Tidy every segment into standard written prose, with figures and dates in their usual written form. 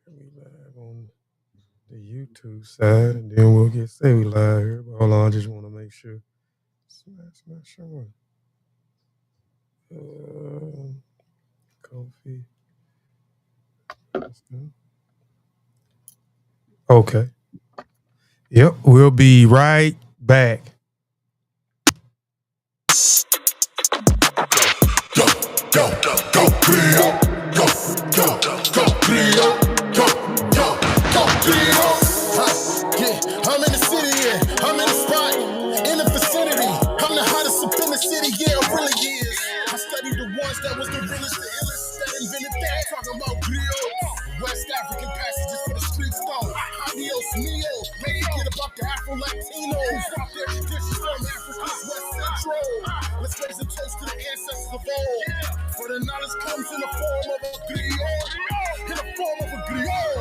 We live on the YouTube side, and then we'll get say we live here. But hold on, I just want to make sure. It's not showing. Kofi. Okay. Yep, we'll be right back. Go Griot, go Griot, go Griot. Yeah, I'm in the city, yeah, I'm in the spot, in the vicinity. I'm the hottest up in the city, yeah, it really is. I studied the ones that was the realest, the illest, that invented that. Talking about Griot, West African passages for the streets, though. Adios mio, make it get about the Afro-Latinos. Drop their traditions from Africa's West Central. Let's raise a toast to the ancestors of old. For the knowledge comes in the form of a griot. In the form of a griot.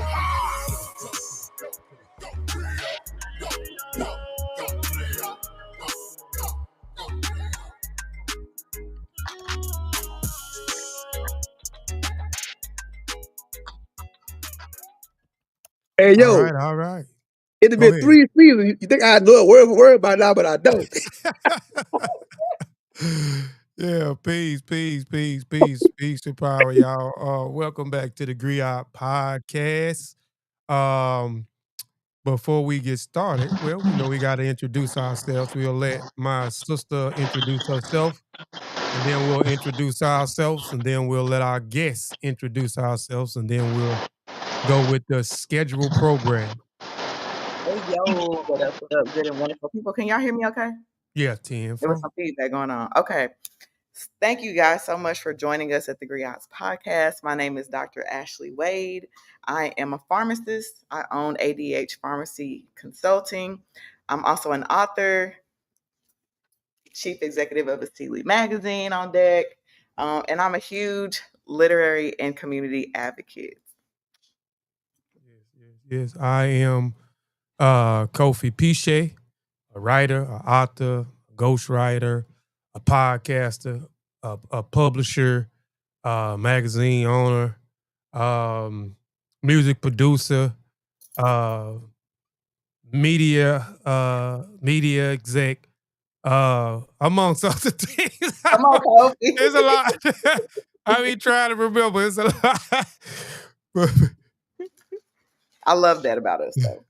Hey, yo, All right. it has Go been ahead. 3 seasons. You think I know a word by now, but I don't. Yeah, peace to power, y'all. Welcome back to the Griots Podcast. Um, Before we get started, well, we know we got to introduce ourselves. We'll let my sister introduce herself, and then we'll introduce ourselves, and then we'll let our guests introduce ourselves, and then we'll go with the scheduled program. Hey, yo, what up, good and wonderful people? Can y'all hear me okay? Yeah, 10 There was some feedback going on. Okay. Thank you guys so much for joining us at the Griots Podcast. My name is Dr. Ashley Wade. I am a pharmacist. I own ADH Pharmacy Consulting. I'm also an author, chief executive of a Sealy magazine on deck, and I'm a huge literary and community advocate. Yes, I am Kofi Piche, a writer, an author, a ghostwriter, a podcaster, a publisher, magazine owner, music producer, uh, media exec, amongst other things. Come on, Kofi. There's a lot. I mean, trying to remember. It's a lot. I love that about us, though.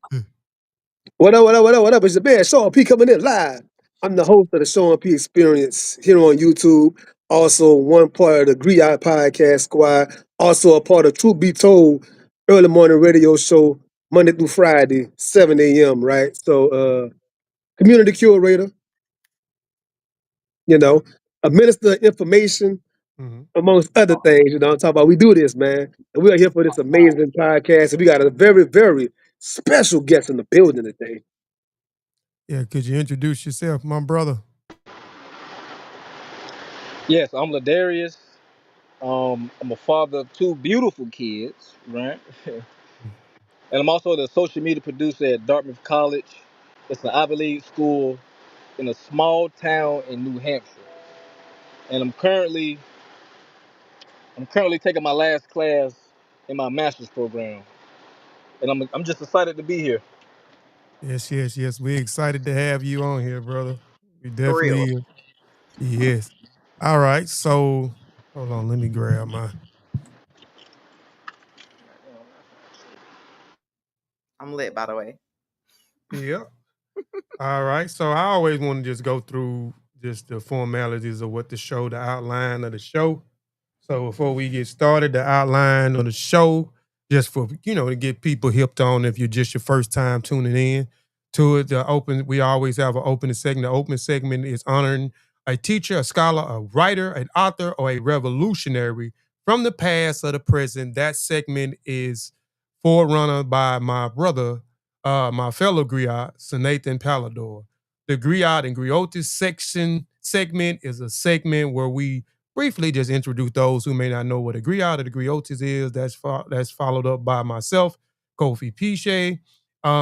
What up? It's the man, Sean P, coming in live. I'm the host of the Sean P Experience here on YouTube. Also, one part of the Griot Podcast Squad. Also, a part of Truth Be Told early morning radio show Monday through Friday, 7 a.m., right? So, community curator, you know, a minister of information, amongst other things. I'm talking about we do this, man. And we are here for this amazing podcast. And we got a very, very special guest in the building today. Yeah, could you introduce yourself, my brother? Yes, I'm Ladarius. I'm a father of two beautiful kids, right? And I'm also the social media producer at Dartmouth College. It's an Ivy League school in a small town in New Hampshire. And I'm currently taking my last class in my master's program. And I'm just excited to be here. Yes. We're excited to have you on here, brother. We For real. definitely, yes. All right, so hold on, let me grab my. I'm lit, by the way. Yep. All right, so I always want to just go through just the formalities of what the show, the outline of the show. So before we get started, the outline of the show, just for to get people hipped on if you're just your first time tuning in to it. We always have an opening segment. The opening segment is honoring a teacher, a scholar, a writer, an author, or a revolutionary from the past or the present. That segment is forerunner by my brother, my fellow griot, Sir Nathan Palador. The Griot and Griotis segment is a segment where we briefly just introduce those who may not know what a griot or the griotis is. That's followed up by myself, Kofi Piche.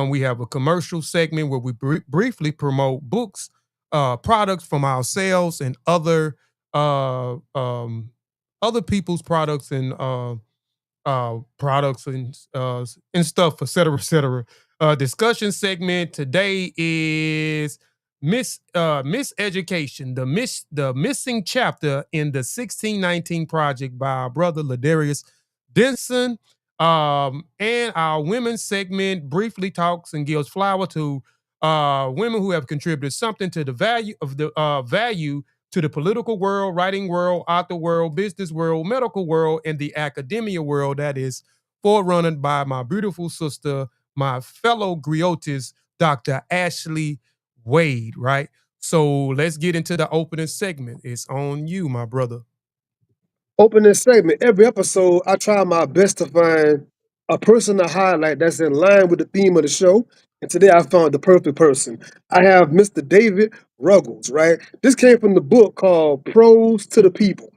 We have a commercial segment where we briefly promote books, products from ourselves and other people's products and products and stuff, et cetera, et cetera. Discussion segment today is Miseducation, the missing chapter in the 1619 project by our brother Ladarius Denson. And our women's segment briefly talks and gives flower to women who have contributed something to the value to the political world, writing world, author world, business world, medical world, and the academia world that is forerunner by my beautiful sister, my fellow Griots, Dr. Ashley Wade, right? So let's get into the opening segment. It's on you, my brother. Opening segment. Every episode, I try my best to find a person to highlight that's in line with the theme of the show. And today I found the perfect person. I have Mr. David Ruggles, right? This came from the book called Pros to the People.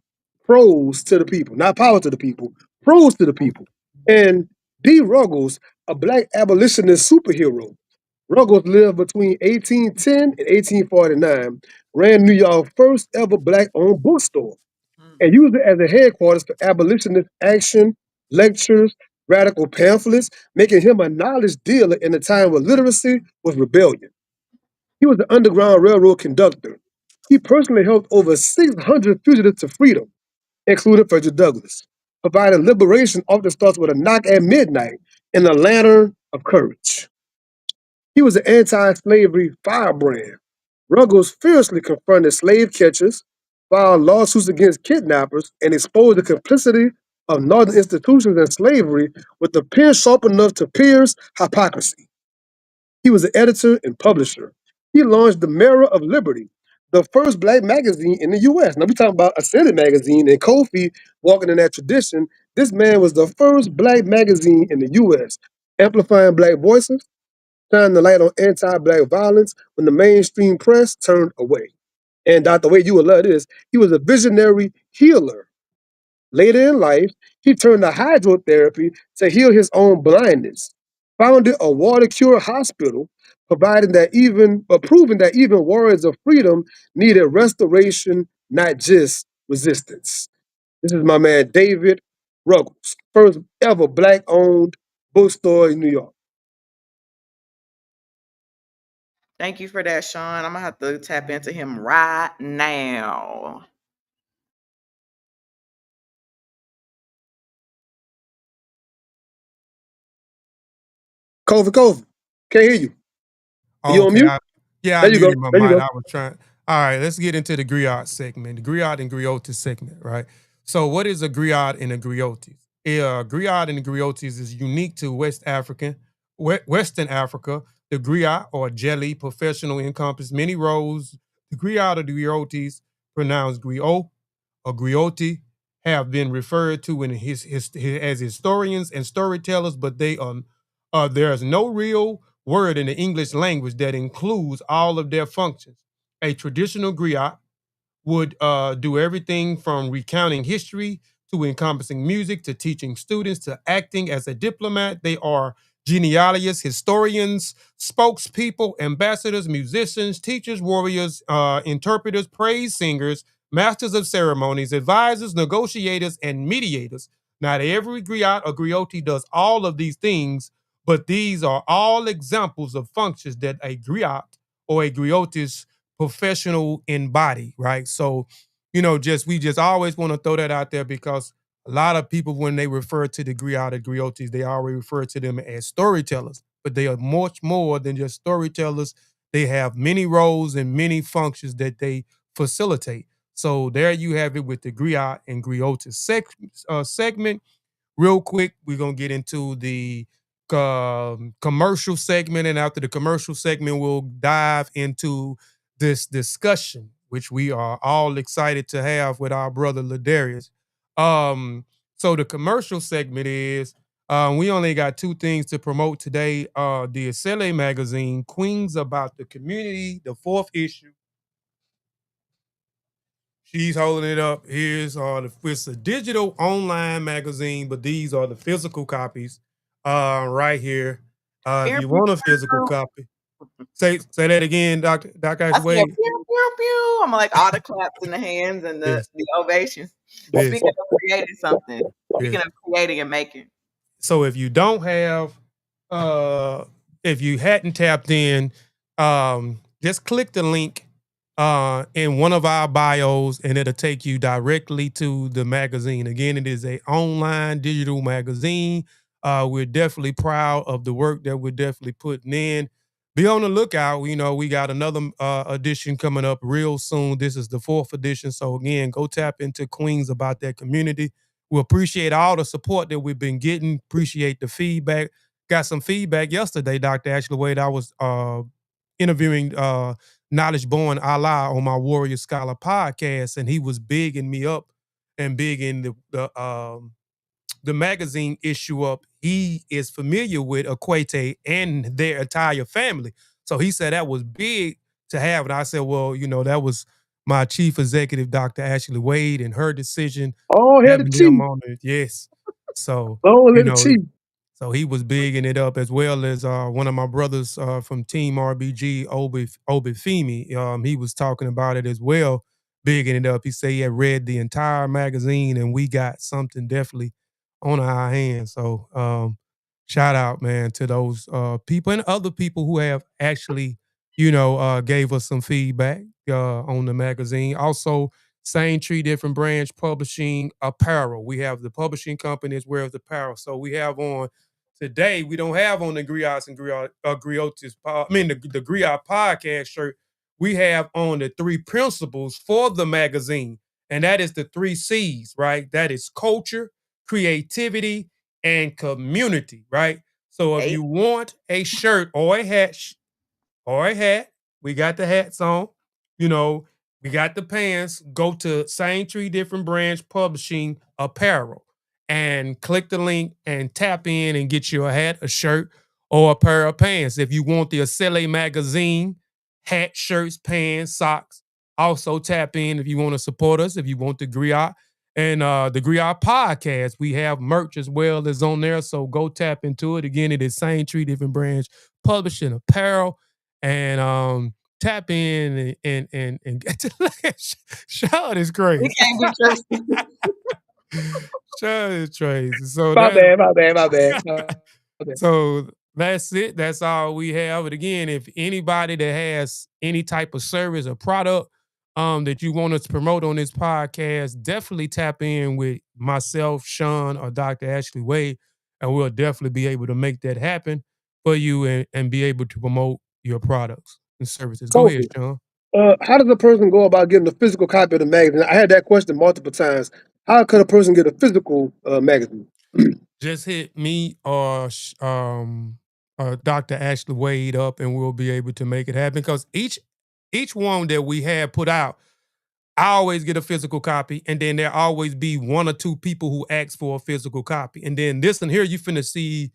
Pros to the People, not power to the people. Pros to the people. And D. Ruggles, a black abolitionist superhero. Ruggles lived between 1810 and 1849, ran New York's first ever black owned bookstore and used it as a headquarters for abolitionist action, lectures, radical pamphlets, making him a knowledge dealer in a time where literacy was rebellion. He was the Underground Railroad conductor. He personally helped over 600 fugitives to freedom, including Frederick Douglass, providing liberation often starts with a knock at midnight and a lantern of courage. He was an anti-slavery firebrand. Ruggles fiercely confronted slave catchers, filed lawsuits against kidnappers, and exposed the complicity of northern institutions and slavery with a pen sharp enough to pierce hypocrisy. He was an editor and publisher. He launched the Mirror of Liberty, the first black magazine in the U.S. Now, we're talking about a Senate magazine, and Kofi walking in that tradition. This man was the first black magazine in the U.S., amplifying black voices, shining the light on anti-black violence when the mainstream press turned away. And Dr. Wade, you will love this. He was a visionary healer. Later in life, he turned to hydrotherapy to heal his own blindness. Founded a water cure hospital, proving that even warriors of freedom needed restoration, not just resistance. This is my man David Ruggles, first ever black-owned bookstore in New York. Thank you for that, Sean. I'm gonna have to tap into him right now. Kofi, can't hear you. Are Oh, you on okay. mute? Yeah, I There you go. muted my There you mic. go. I was trying. All right, let's get into the griot segment, the griot and griot segment, right? So, what is a griot and a griotis? A griot and a griotis is unique to Western Africa. The griot or jelly professional encompass many roles. The griot or the griotis, pronounced griot or grioti, have been referred to in as historians and storytellers, but there is no real word in the English language that includes all of their functions. A traditional griot would do everything from recounting history to encompassing music to teaching students to acting as a diplomat. They are genealogists, historians, spokespeople, ambassadors, musicians, teachers, warriors, interpreters, praise singers, masters of ceremonies, advisors, negotiators, and mediators. Not every griot or grioti does all of these things, but these are all examples of functions that a griot or a griotis professional embody, right? So, we just always want to throw that out there because a lot of people, when they refer to the griot or griotis, they already refer to them as storytellers, but they are much more than just storytellers. They have many roles and many functions that they facilitate. So there you have it with the griot and griotis segment. Real quick, we're gonna get into the commercial segment, and after the commercial segment, we'll dive into this discussion, which we are all excited to have with our brother Ladarius. So the commercial segment is we only got two things to promote today. The Acele magazine, Queens About the Community, the fourth issue. She's holding it up. It's a digital online magazine, but these are the physical copies right here. If you want a physical copy, say that again, Dr. I said, Ashway. pew, pew, pew. I'm like all the claps in the hands and the Yes, ovations. yes. Speaking of creating something. Speaking of creating and making. So if you don't have, if you hadn't tapped in, just click the link in one of our bios, and it'll take you directly to the magazine. Again, it is a online digital magazine. We're definitely proud of the work that we're definitely putting in. Be on the lookout. You know, we got another edition coming up real soon. This is the 4th edition. So again, go tap into Queens About That Community. We appreciate all the support that we've been getting. Appreciate the feedback. Got some feedback yesterday, Dr. Ashley Wade. I was interviewing Knowledge Born Allah on my Warrior Scholar podcast, and he was bigging me up and bigging the magazine issue up. He is familiar with Equate and their entire family. So he said that was big to have. And I said, well, you know, that was my chief executive, Dr. Ashley Wade, and her decision All head of having him chief. on it. Yes. So, All you head of know, chief. so he was bigging it up, as well as one of my brothers from Team RBG, Obi Femi. He was talking about it as well, bigging it up. He said he had read the entire magazine, and we got something definitely on our hands. So shout out, man, to those people and other people who have actually, you know, gave us some feedback on the magazine. Also, same tree, different branch, publishing apparel. We have the publishing company as well as the apparel. So we have on today, we don't have on the Griots and Griots, the Griot podcast shirt. We have on the 3 principles for the magazine, and that is the 3 C's, right? That is culture, creativity, and community, right? So if Hey, you want a shirt or a hat, we got the hats on. You know, we got the pants. Go to Same Tree Different Branch Publishing Apparel and click the link and tap in and get you a hat, a shirt, or a pair of pants. If you want the Acele magazine, hat, shirts, pants, socks, also tap in if you want to support us, if you want the Griot and the Griot Podcast. We have merch as well that's on there, so go tap into it. Again, it is Same Tree Different Branch Publishing Apparel, and tap in and get to look at Sean is we crazy. can't be trusted. Sean is crazy. So My that bad, my bad, my bad. Okay. so that's it. That's all we have. But again, if anybody that has any type of service or product that you want us to promote on this podcast, definitely tap in with myself, Sean, or Dr. Ashley Wade, and we'll definitely be able to make that happen for you and be able to promote your products and services. Go ahead, Sophie, Sean. how does a person go about getting a physical copy of the magazine? I had that question multiple times. How could a person get a physical magazine? Just hit me or Dr. Ashley Wade up, and we'll be able to make it happen. Because each one that we have put out, I always get a physical copy, and then there always be 1 or 2 people who ask for a physical copy. And then this one here, you finna see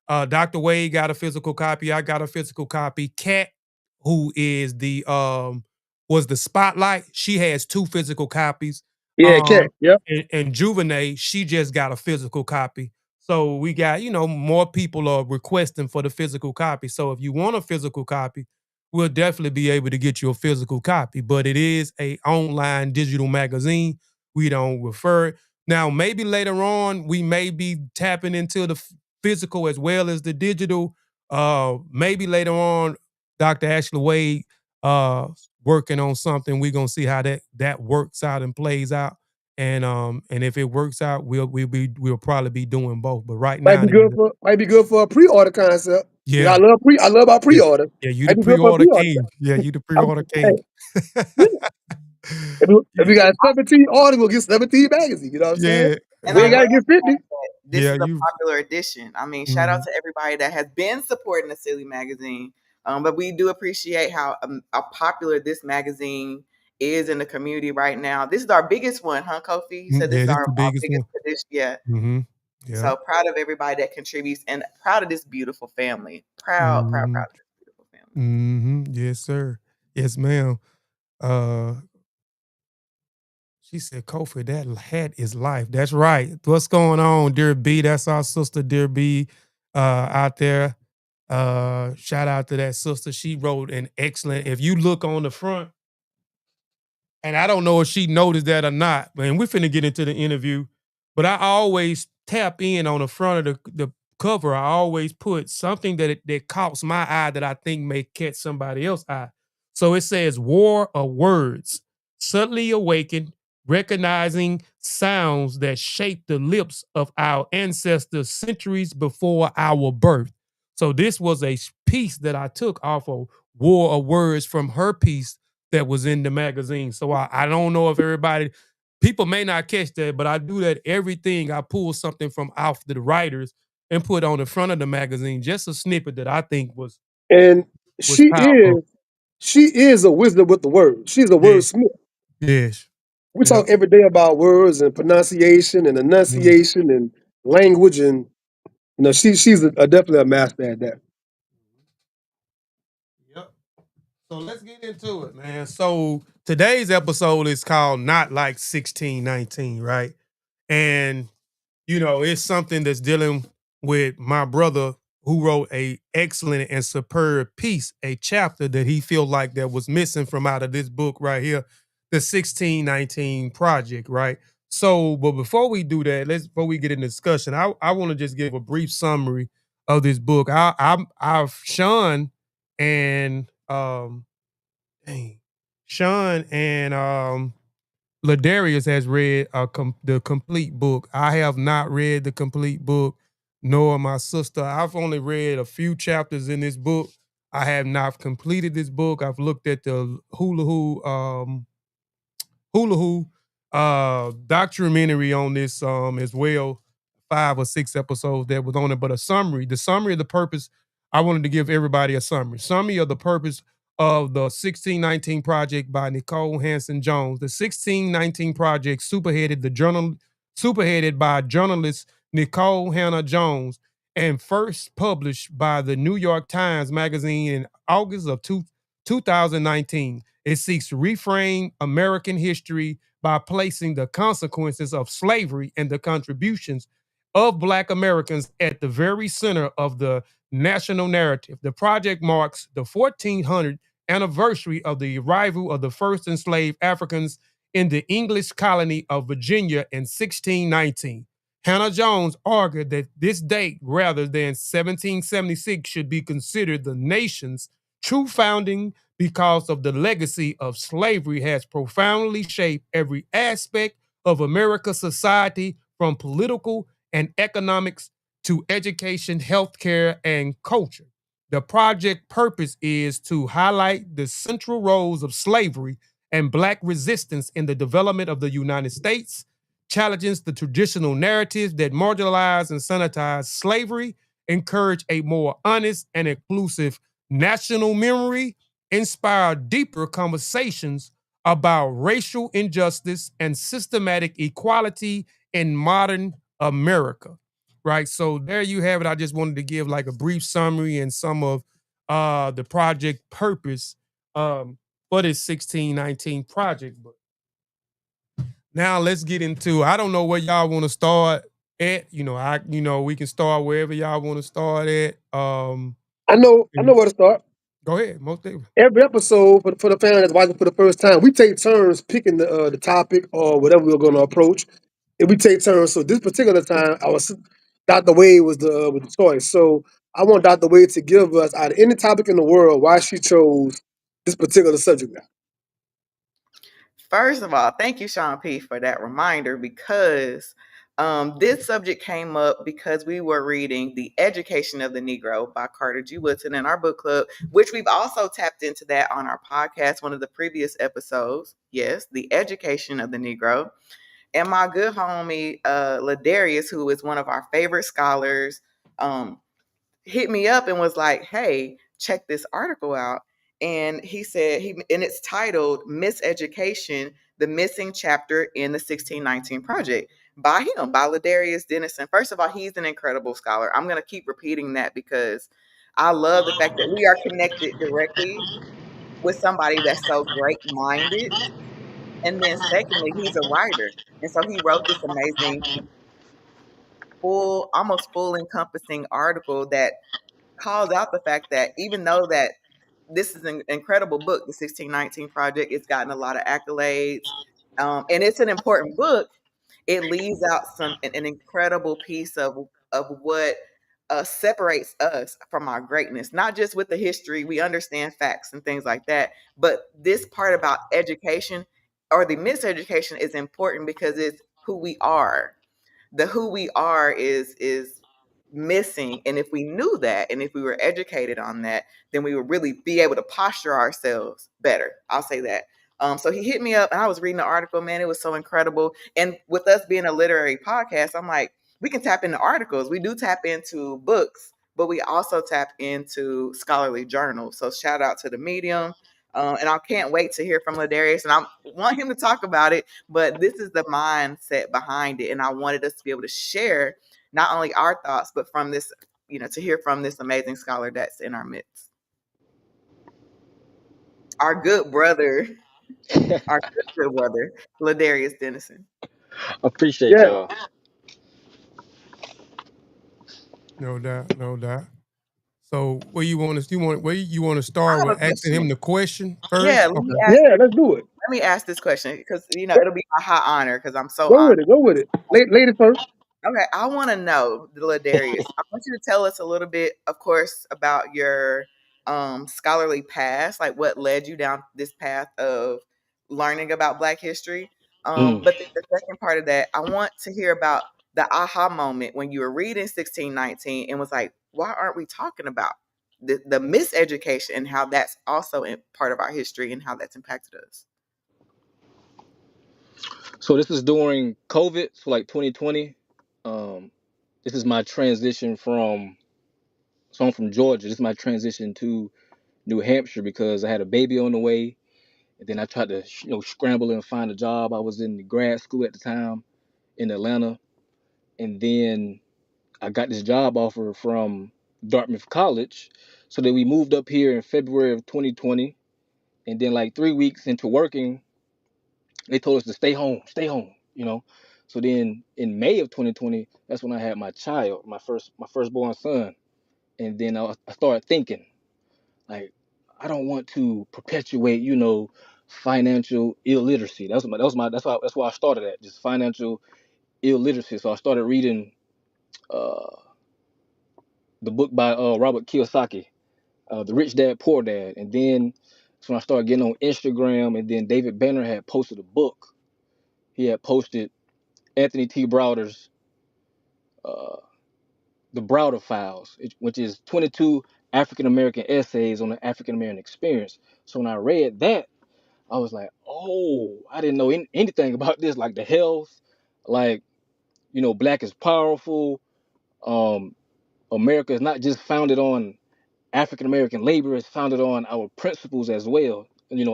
Dr. Wade got a physical copy. I got a physical copy. Kat, who is the was the spotlight, she has 2 physical copies. Yeah, cat. Yep. And Juvenile, she just got a physical copy. So we got, you know, more people are requesting for the physical copy. So if you want a physical copy, we'll definitely be able to get you a physical copy. But it is a online digital magazine. We don't refer it. Now, maybe later on, we may be tapping into the physical as well as the digital. Maybe later on, Dr. Ashley Wade working on something. We're gonna see how that works out and plays out. And if it works out, we'll probably be doing both. But right Might now, be good for a pre-order concept. You know, yeah, I love our yeah, pre-order. yeah, you the Might be good for a pre-order pre-order. king. Yeah, you the I'm, pre-order hey, king. yeah. If we got 17 orders, we'll get 17 magazines. You know what I'm saying? Yeah, And We I ain't yeah, gotta love get 50. that this yeah. is a You. popular edition. I mean, shout out Mhm. to everybody that has been supporting the Silly magazine. But we do appreciate how popular this magazine is in the community right now. This is our biggest one, huh, Kofi? You said this Yeah, is this our the biggest biggest one. edition. Yeah. Yeah. So proud of everybody that contributes and proud of this beautiful family. Proud, proud, hmm proud of this beautiful family. Yes, sir. Yes, ma'am. Uh, she said, Kofi, that hat is life. That's right. What's going on, dear B? That's our sister, dear B, out there. Shout out to that sister. She wrote an excellent. If you look on the front, and I don't know if she noticed that or not, man, we're finna get into the interview, but I always tap in on the front of the cover, I always put something that caught my eye that I think may catch somebody else's eye. So it says War of Words, subtly awakened, recognizing sounds that shaped the lips of our ancestors centuries before our birth. So this was a piece that I took off of War of Words from her piece that was in the magazine. So I don't know if everybody, people may not catch that, but I do that everything. I pull something from off the writers and put on the front of the magazine, just a snippet that I think And was she powerful. is she is a wizard with the words. She's a Yes, wordsmith. yes, We yeah, talk every day about words and pronunciation and mm, enunciation and language, and she's definitely a master at that. yep. So let's get into it, man. So today's episode is called Not Like 1619, right? And it's something that's dealing with my brother who wrote a excellent and superb piece, a chapter that he feel like that was missing from out of this book right here, the 1619 project, right? So, but before we do that, before we get in discussion, I want to just give a brief summary of this book. I've Sean and dang, Sean and Ladarius has read the complete book. I have not read the complete book, nor my sister. I've only read a few chapters in this book. I have not completed this book. I've looked at the Hula Hoo documentary on this as well, 5 or 6 episodes that was on it, but the summary of the purpose, I wanted to give everybody a summary of the purpose of the 1619 project by Nicole Hanson Jones. The 1619 project superheaded by journalist Nicole Hannah Jones and first published by the New York Times Magazine in August of 2019. It seeks to reframe American history by placing the consequences of slavery and the contributions of Black Americans at the very center of the national narrative. The project marks the 1400th anniversary of the arrival of the first enslaved Africans in the English colony of Virginia in 1619. Hannah Jones argued that this date, rather than 1776, should be considered the nation's true founding because of the legacy of slavery has profoundly shaped every aspect of America's society, from political and economics to education, healthcare, and culture. The project purpose is to highlight the central roles of slavery and Black resistance in the development of the United States, challenges the traditional narratives that marginalize and sanitize slavery, encourage a more honest and inclusive national memory, inspire deeper conversations about racial injustice and systematic equality in modern America. Right. So there you have it. I just wanted to give like a brief summary and some of the project purpose for this 1619 project. But now let's get into, I don't know where y'all want to start at. We can start wherever y'all want to start at. I know where to start. Go ahead, most definitely. Every episode for the family that's watching for the first time, we take turns picking the topic or whatever we're going to approach, and we take turns. So this particular time, Dr. Wade was the choice. So I want Dr. Wade to give us, out of any topic in the world, why she chose this particular subject matter. First of all, thank you, Sean P, for that reminder, because this subject came up because we were reading The Education of the Negro by Carter G. Woodson in our book club, which we've also tapped into that on our podcast, one of the previous episodes. Yes, The Education of the Negro. And my good homie, Ladarius, who is one of our favorite scholars, hit me up and was like, hey, check this article out. And he said, and it's titled Miseducation, the Missing Chapter in the 1619 Project by him, by Ladarius Dennison. First of all, he's an incredible scholar. I'm going to keep repeating that because I love the fact that we are connected directly with somebody that's so great-minded. And then secondly, he's a writer. And so he wrote this amazing, almost full encompassing article that calls out the fact that even though that this is an incredible book, the 1619 Project, it's gotten a lot of accolades, and it's an important book. it leaves out an incredible piece of what separates us from our greatness. Not just with the history, we understand facts and things like that, but this part about education or the miseducation is important because it's who we are. The who we are is missing, and if we knew that and if we were educated on that, then we would really be able to posture ourselves better. I'll say that. So he hit me up and I was reading the article. Man, it was so incredible. And with us being a literary podcast, I'm like, we can tap into articles, we do tap into books, but we also tap into scholarly journals. So shout out to the Medium. And I can't wait to hear from Ladarius, and I want him to talk about it. But this is the mindset behind it, and I wanted us to be able to share not only our thoughts, but from this, to hear from this amazing scholar that's in our midst. Our good brother, our good brother, Ladarius Dennison. Appreciate Yeah, y'all. No doubt, no doubt. So where you want to I start have with a asking him question. the question Yeah, first? let me Okay. ask yeah, this. let's do it. Let me ask this question because Go, it'll be a high honor because I'm so go with honored. it. Go with it. Lady first. Okay, I want to know, Ladarius. I want you to tell us a little bit, of course, about your scholarly past, like what led you down this path of learning about Black history. Mm. But the second part of that, I want to hear about the aha moment when you were reading 1619 and was like, why aren't we talking about the miseducation and how that's also part of our history and how that's impacted us? So this is during COVID, so like 2020. Um, this is my transition from. So I'm from Georgia. This is my transition to New Hampshire because I had a baby on the way, and then I tried to scramble and find a job. I was in grad school at the time in Atlanta, and then I got this job offer from Dartmouth College. So then we moved up here in February of 2020, and then like 3 weeks into working, they told us to stay home, stay home. So then in May of 2020, that's when I had my child, my firstborn son, and then I started thinking like I don't want to perpetuate, financial illiteracy. That's why I started at just financial illiteracy. So I started reading uh, the book by Robert Kiyosaki, The Rich Dad Poor Dad, and then that's when I started getting on Instagram, and then David Banner had posted a book. He had posted Anthony T. Browder's uh, The Browder Files, which is 22 African American essays on the African American experience. So when I read that, I was like, oh, I didn't know anything about this, like the health, like, black is powerful. Um, America is not just founded on African American labor, it's founded on our principles as well,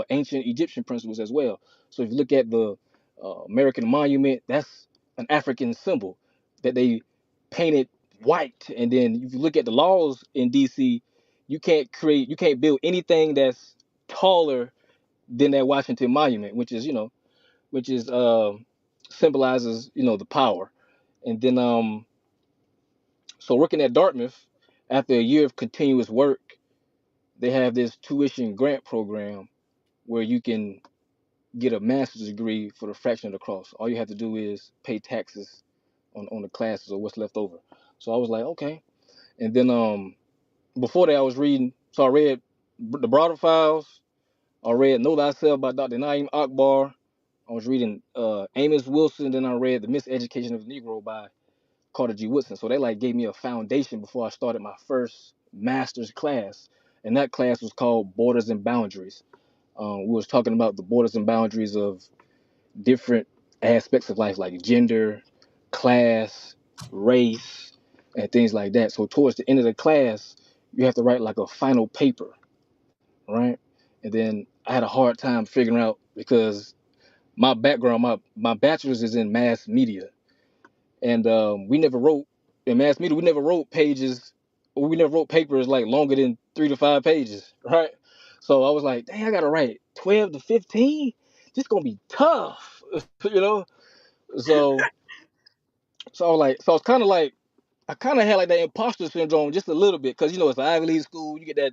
ancient Egyptian principles as well. So if you look at the American monument, that's an African symbol that they painted white. And then if you look at the laws in DC, you can't build anything that's taller than that Washington Monument, which is symbolizes the power. And then so working at Dartmouth, after a year of continuous work, they have this tuition grant program where you can get a master's degree for the fraction of the cost. All you have to do is pay taxes on the classes or what's left over. So I was like, okay. And then before that, I was reading. So I read the Broader Files. I read Know Thyself by Dr. Naeem Akbar. I was reading Amos Wilson. Then I read The Miseducation of the Negro by Carter G. Woodson. So they like gave me a foundation before I started my first master's class. And that class was called Borders and Boundaries. We was talking about the borders and boundaries of different aspects of life, like gender, class, race, and things like that. So towards the end of the class, you have to write like a final paper, right? And then I had a hard time figuring out because my background, my bachelor's is in mass media, and we never wrote in mass media. We never wrote pages. We never wrote papers like longer than 3 to 5 pages, right? So I was like, dang, I gotta write 12 to 15. This gonna be tough, you know. So so I was kind of like, I kind of had like that imposter syndrome just a little bit because it's an Ivy League school. You get that,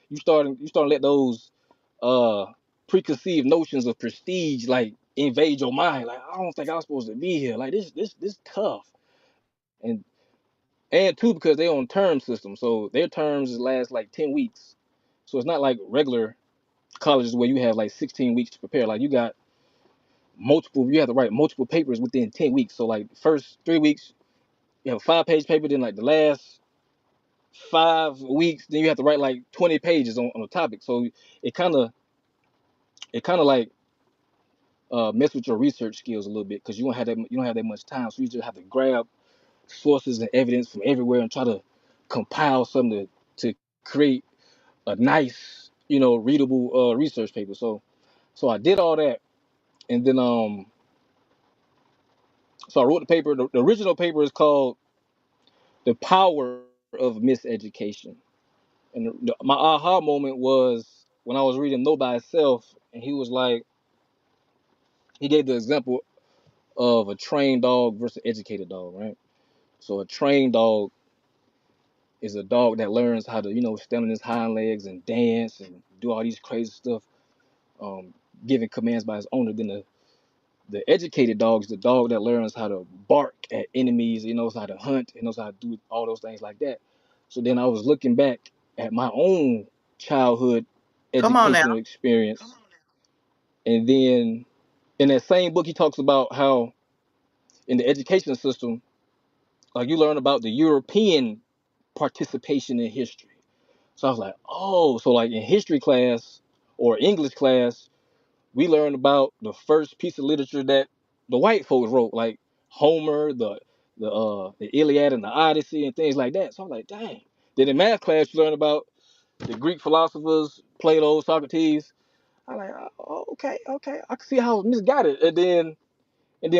you starting to let those uh preconceived notions of prestige like invade your mind. Like, I don't think I'm supposed to be here. Like, this tough. And two, because they're on term system, so their terms last like 10 weeks. So it's not like regular colleges where you have like 16 weeks to prepare. Like, you have to write multiple papers within 10 weeks. So like first 3 weeks, you have a 5-page paper, then like the last 5 weeks, then you have to write like 20 pages on a topic. So it kind of like mess with your research skills a little bit, because you don't have that much time. So you just have to grab sources and evidence from everywhere and try to compile something to create a nice, readable research paper. So I did all that, and then so I wrote the paper. The original paper is called "The Power of Miseducation," and my aha moment was when I was reading "Know Thyself," and he gave the example of a trained dog versus educated dog, right? So a trained dog is a dog that learns how to, stand on his hind legs and dance and do all these crazy stuff, um, giving commands by his owner. Then the educated dog is the dog that learns how to bark at enemies. He knows how to hunt. He knows how to do all those things like that. So then I was looking back at my own childhood Come on now. educational experience, and then in that same book he talks about how in the education system, like, you learn about the European participation in history. So I was like, oh, so like in history class or English class, we learned about the first piece of literature that the white folks wrote, like Homer, the Iliad and the Odyssey and things like that. So I'm like, dang. Then in math class, you learn about the Greek philosophers, Plato, Socrates. I'm like, oh, okay, I can see how misguided. And then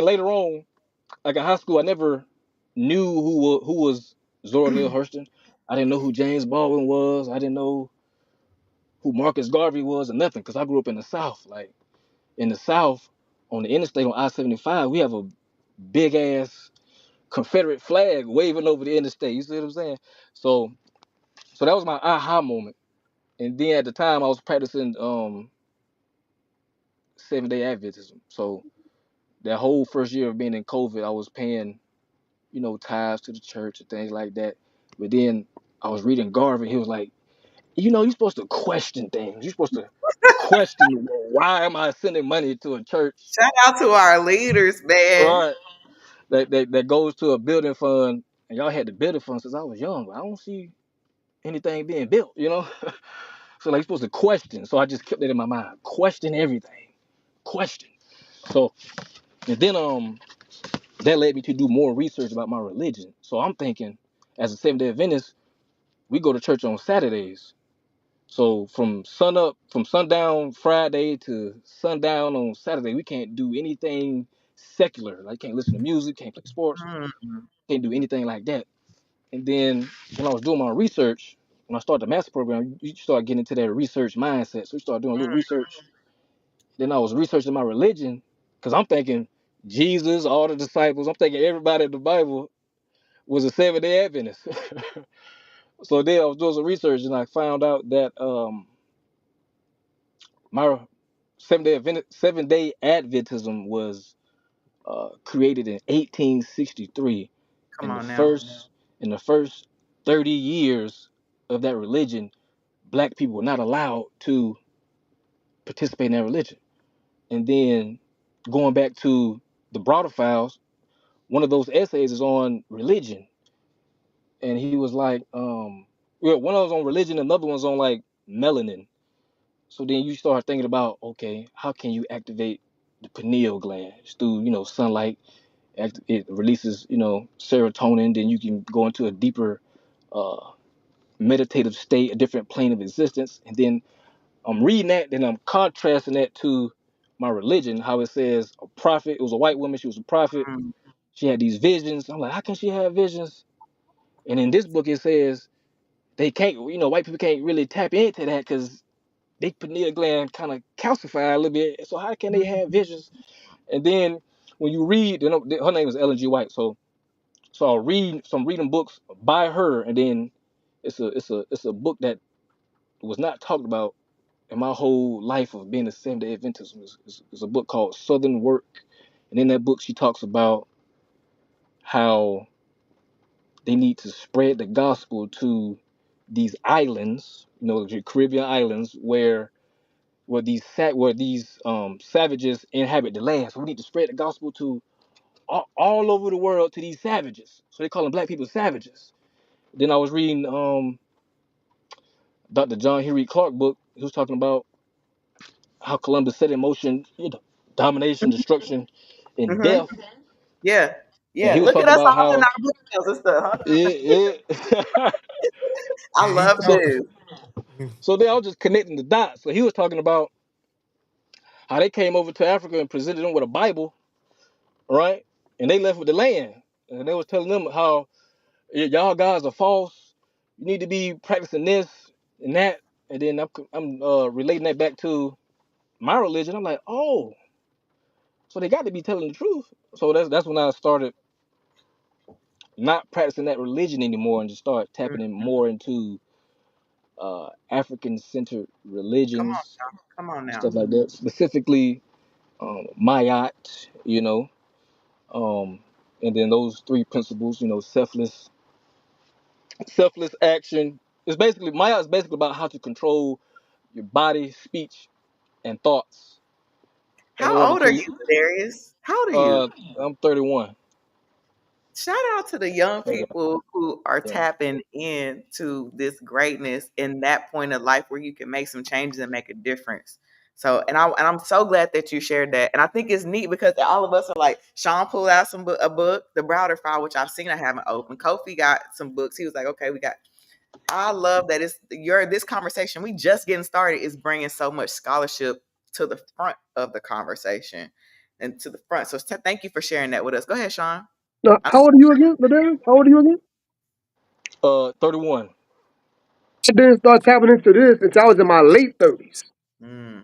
later on, like in high school, I never knew who was Zora Neale Hurston. I didn't know who James Baldwin was. I didn't know who Marcus Garvey was or nothing, because I grew up in the South. Like, in the South, on the interstate on I-75, we have a big ass Confederate flag waving over the interstate. You see what I'm saying? So that was my aha moment. And then at the time, I was practicing 7-day Adventism. So that whole first year of being in COVID, I was paying, tithes to the church and things like that. But then I was reading Garvey. He was like, you're supposed to question things. You're supposed to question, why am I sending money to a church? Shout out to our leaders, man. Right. That goes to a building fund, and y'all had the building fund since I was young, but I don't see anything being built. So like, you're supposed to question. So I just kept that in my mind. Question everything. Question. So, and then that led me to do more research about my religion. So I'm thinking, as a Seventh-day Adventist, we go to church on Saturdays. So from sundown Friday to sundown on Saturday, we can't do anything secular. Like, can't listen to music, can't play sports, Mm. can't do anything like that. And then when I was doing my research, when I started the master program, you start getting into that research mindset. So we started doing a little research. Then I was researching my religion, because I'm thinking Jesus, all the disciples, I'm thinking everybody in the Bible was a Seventh-day Adventist. So then I was doing some research, and I found out that my Seven-day Adventism was created in 1863. Come In the on now. first 30 years of that religion, black people were not allowed to participate in that religion. And then going back to the broader files, one of those essays is on religion, and he was like, well, one of those on religion, another one's on like melanin. So then you start thinking about, okay, how can you activate the pineal gland? It's through, sunlight. It releases, serotonin. Then you can go into a deeper uh, meditative state, a different plane of existence. And then I'm reading that, then I'm contrasting that to my religion, how it says a prophet. It was a white woman. She was a prophet. Mm. She had these visions. I'm like, how can she have visions? And in this book, it says they can't, white people can't really tap into that because they pineal gland kind of calcify a little bit. So how can they have visions? And then when you read, her name is Ellen G. White. So I'm reading books by her, and then it's a book that was not talked about in my whole life of being a Seventh-day Adventist is a book called Southern Work. And in that book, she talks about how they need to spread the gospel to these islands, the Caribbean islands, where these savages inhabit the land. So we need to spread the gospel to all over the world to these savages. So they call them black people savages. Then I was reading Dr. John Henry Clark book. He was talking about how Columbus set in motion, domination, destruction, and Mm-hmm. death. Yeah. And Yeah. he was Look at talking us about all in how our bookshelves and stuff. Huh? it. I And he love talk. this. So they all just connecting the dots. So he was talking about how they came over to Africa and presented them with a Bible, right? And they left with the land. And they was telling them how y'all guys are false. You need to be practicing this and that. And then I'm relating that back to my religion. I'm like, oh, so they got to be telling the truth. So that's when I started not practicing that religion anymore and just start tapping in more into African centered Come on religions, now. Come on now. stuff like that. Specifically, Mayat, um, and then those three principles, selfless action. Maya is basically about how to control your body, speech, and thoughts in How order old are to. you, Darius? How old are you? Uh, I'm 31. Shout out to the young Uh, people who are yeah. tapping into this greatness in that point of life where you can make some changes and make a difference. So, and I'm so glad that you shared that. And I think it's neat because all of us are like, Sean pulled out a book, The Browder File, which I've seen. I haven't opened. Kofi got some books. He was like, okay, we got. I love that this conversation. We just getting started is bringing so much scholarship to the front of the conversation and to the front. So thank you for sharing that with us. Go ahead, Sean. Now, how old are you again, Ladarius? How old are you again? 31. I didn't start tapping into this until I was in my late 30s. Mm.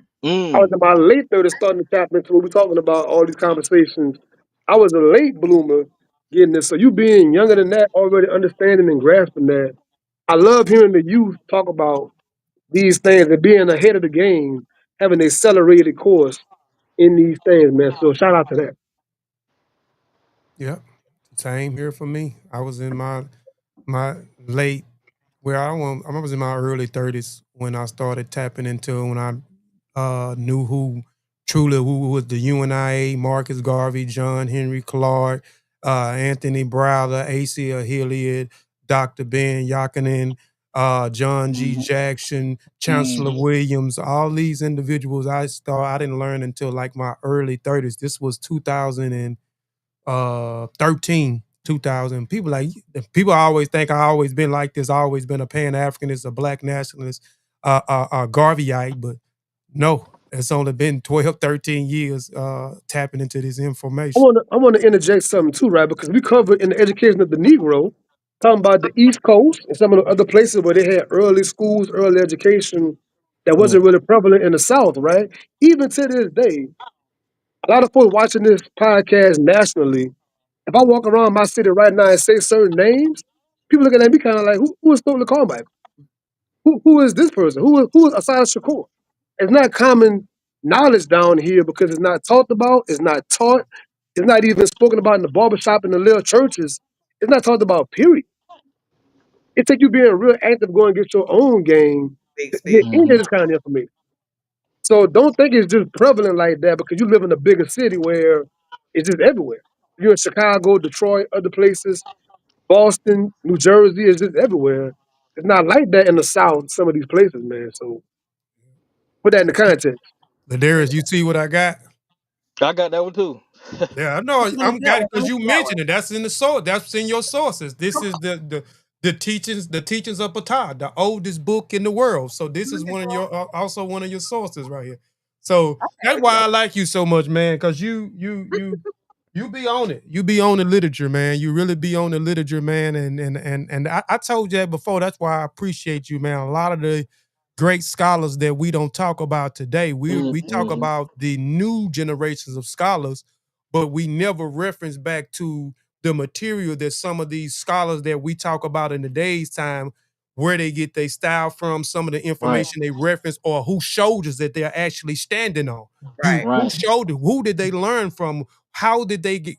I was Mm. in my late 30s starting to tap into what we're talking about, all these conversations. I was a late bloomer getting this. So you being younger than that, already understanding and grasping that. I love hearing the youth talk about these things and being ahead of the game, having an accelerated course in these things, man. So shout out to that. Yep. Same here for me. I was in my late I was in my early 30s when I started tapping into when I knew who was the UNIA, Marcus Garvey, John Henry Clark, Anthony Browder, A.C.L. Hilliard, Dr. Ben Yakinen, John G. Jackson, Chancellor Mm. Williams, all these individuals I didn't learn until like my early 30s. This was 2013, 2000. People always think I always been like this. I always been a Pan-Africanist, a black nationalist, Garveyite, but no, it's only been 12, 13 years tapping into this information. I want to interject something too, right? Because we covered in the education of the Negro, talking about the East Coast and some of the other places where they had early schools, early education that Mm. wasn't really prevalent in the South, right? Even to this day, a lot of folks watching this podcast nationally, if I walk around my city right now and say certain names, people looking at me kind of like, who is Stokely Carmichael? Who is this person? Who is Asada Shakur? It's not common knowledge down here because it's not talked about, it's not taught, it's not even spoken about in the barbershop and the little churches. It's not talked about, period. It takes you being real active, going and get your own game Big to get speak. any of Mhm. this kind of information. So don't think it's just prevalent like that because you live in a bigger city where it's just everywhere. You're in Chicago, Detroit, other places, Boston, New Jersey, it's just everywhere. It's not like that in the South, some of these places, man. So put that in the context. Ladarius, you see what I got? I got that one too. Yeah, I know. Look I'm at that got one. it because Look you at that mentioned it. That's in the source. That's in your sources. This is the teachings of Ptah, the oldest book in the world. So this is one of your also one of your sources right here. So that's one. why I like you so much, man. Because you be on it. You be on the literature, man. You really be on the literature, man. And I told you that before. That's why I appreciate you, man. A lot of the great scholars that we don't talk about today. We talk Mm-hmm. about the new generations of scholars, but we never reference back to the material that some of these scholars that we talk about in today's time where they get their style from, some of the Right. information they reference, or whose shoulders that they're actually standing on. Right. Who Right. showed, who did they learn from? How did they get,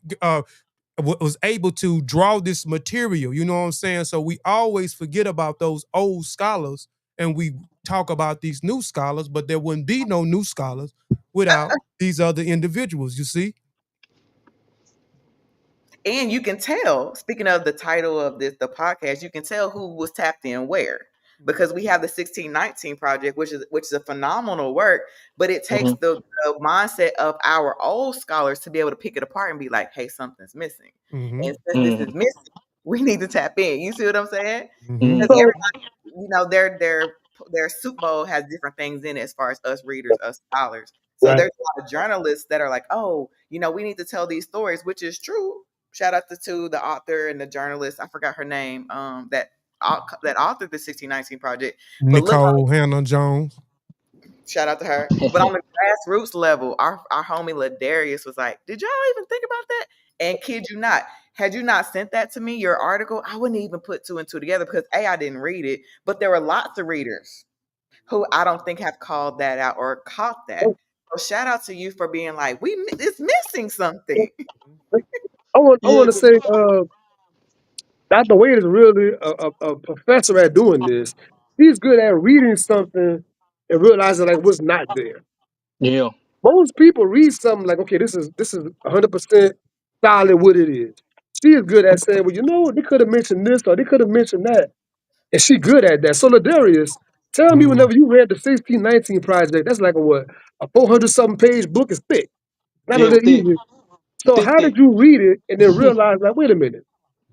was able to draw this material? You know what I'm saying? So we always forget about those old scholars and we talk about these new scholars, but there wouldn't be no new scholars without these other individuals, you see? And you can tell, speaking of the title of the podcast, you can tell who was tapped in where. Because we have the 1619 project, which is a phenomenal work, but it takes Mhm. the mindset of our old scholars to be able to pick it apart and be like, hey, something's missing. Mm-hmm. And since this is missing, we need to tap in. You see what I'm saying? Mm-hmm. Because So everybody, their soup bowl has different things in it as far as us readers, us scholars. So right. there's a lot of journalists that are like, oh, we need to tell these stories, which is true. Shout out to the author and the journalist. I forgot her name. That authored the 1619 project. But look, Nicole Hannah Jones. shout out to her. But on the grassroots level, our homie Ladarius was like, did y'all even think about that? And kid you not, had you not sent that to me, your article, I wouldn't even put two and two together because I didn't read it, but there were lots of readers who I don't think have called that out or caught that. So shout out to you for being like, it's missing something. I want Yeah. to say, Dr. Wade is really a professor at doing this. He's good at reading something and realizing like what's not there. Yeah. Most people read something like, okay, this is 100% solid what it is. She is good at saying, well, they could have mentioned this or they could have mentioned that, and she good at that. So Ladarius, tell me Mm-hmm. whenever you read the 1619 project, that's like a 400 something page book is thick, not a Yeah, it was little thick. easy. So Thick, how did thick. you read it and then realize like, wait a minute,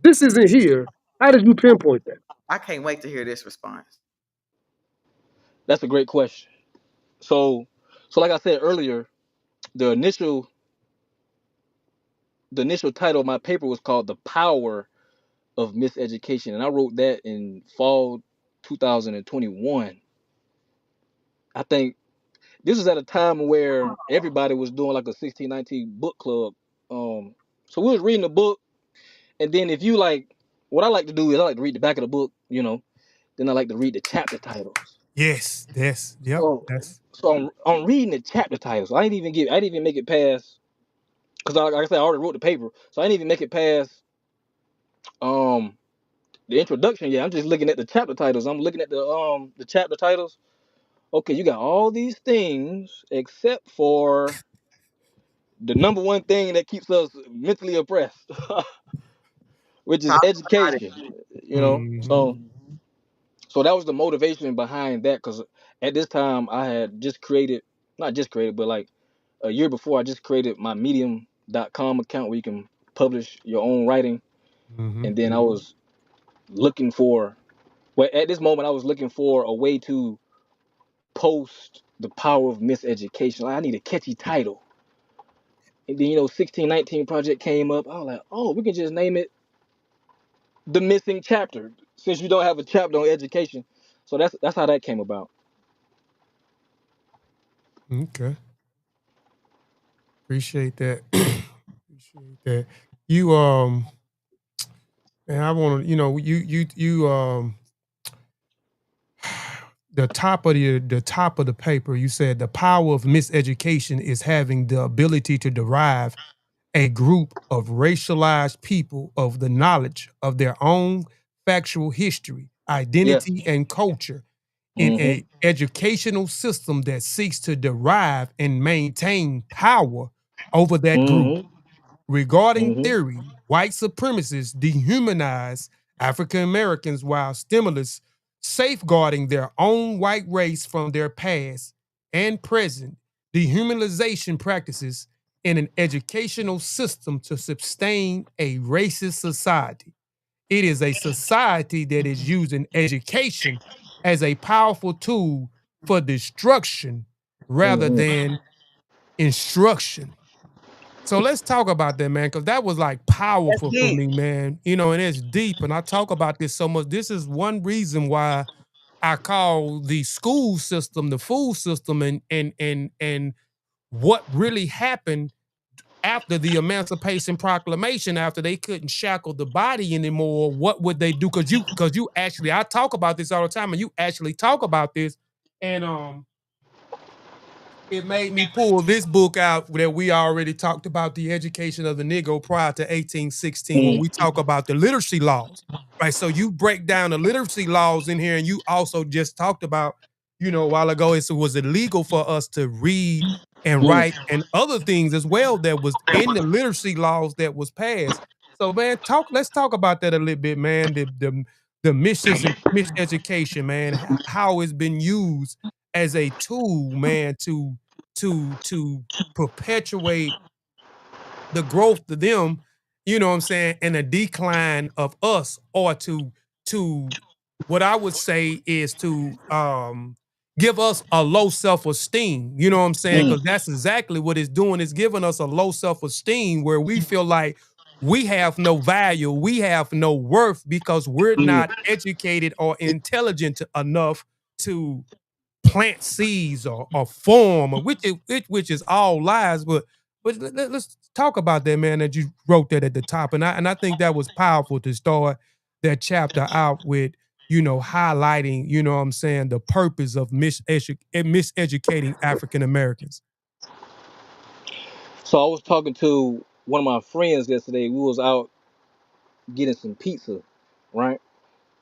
this isn't here? How did you pinpoint that? I can't wait to hear this response. That's a great question. So, so like I said earlier, the initial the initial title of my paper was called "The Power of Miseducation," and I wrote that in fall 2021. I think this was at a time where everybody was doing like a 1619 book club. So we was reading the book, and then if you like, what I like to do is I like to read the back of the book, Then I like to read the chapter titles. Yes, yep, So, that's so I'm reading the chapter titles. I didn't even make it past because like I said, I already wrote the paper, so I didn't even make it past um the introduction. Yeah, I'm just looking at the chapter titles. I'm looking at the chapter titles. Okay, you got all these things except for the number one thing that keeps us mentally oppressed, which is Talk about it. education. mm-hmm. So that was the motivation behind that. Because at this time, I had just created, not just created, but like a year before, I just created my Medium.com account where you can publish your own writing. Mm-hmm. And then I was looking for, well, at this moment, I was looking for a way to post the power of miseducation. Like, I need a catchy title. And then 1619 project came up. I was like, oh, we can just name it the missing chapter, since you don't have a chapter on education. So that's how that came about. Okay. Appreciate that. Appreciate that. You and I want to, you the top of the paper, you said the power of miseducation is having the ability to derive a group of racialized people of the knowledge of their own factual history, Yeah. identity, and culture in Mm-hmm. a educational system that seeks to derive and maintain power over that group. Mm-hmm. Regarding Mm-hmm. theory, white supremacists dehumanize African Americans while stimulus safeguarding their own white race from their past and present dehumanization practices in an educational system to sustain a racist society. It is a society that is using education as a powerful tool for destruction rather Mm-hmm. than instruction. So let's talk about that, man, because that was like That's powerful for deep. me, man. And it's deep. And I talk about this so much. This is one reason why I call the school system the fool system, and what really happened after the Emancipation Proclamation, after they couldn't shackle the body anymore, what would they do? Because you actually, I talk about this all the time, and you actually talk about this, and it made me pull this book out that we already talked about, the education of the Negro prior to 1816, when we talk about the literacy laws, right? So you break down the literacy laws in here, and you also just talked about, a while ago, it was illegal for us to read and Mm. write and other things as well that was in the literacy laws that was passed. So man, let's talk about that a little bit, man. The miseducation, man, how it's been used as a tool, man, to perpetuate the growth of them, you know what I'm saying, and a decline of us, or to what I would say is to give us a low self-esteem, you know what I'm saying? Mm. Because that's exactly what it's doing. It's giving us a low self-esteem where we feel like we have no value, we have no worth because we're Mm. not educated or intelligent enough to plant seeds or form, or which is all lies. But us talk about that, man. That you wrote that at the top, and I think that was powerful to start that chapter out with. Highlighting, what I'm saying, the purpose of miseducating African Americans. So I was talking to one of my friends yesterday. We was out getting some pizza, right?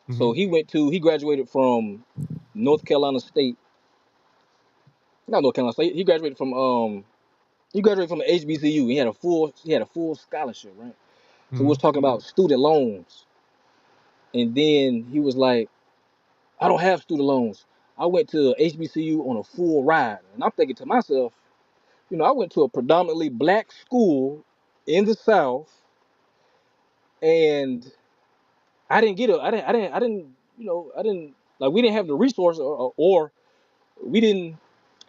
Mm-hmm. So he graduated from North Carolina State, not North Carolina State. He graduated from the HBCU. He had a full scholarship, right? So we Mm-hmm. was talking about student loans, and then he was like, "I don't have student loans. I went to HBCU on a full ride," and I'm thinking to myself, I went to a predominantly black school in the South, and I didn't get a, I didn't like we didn't have the resource, or we didn't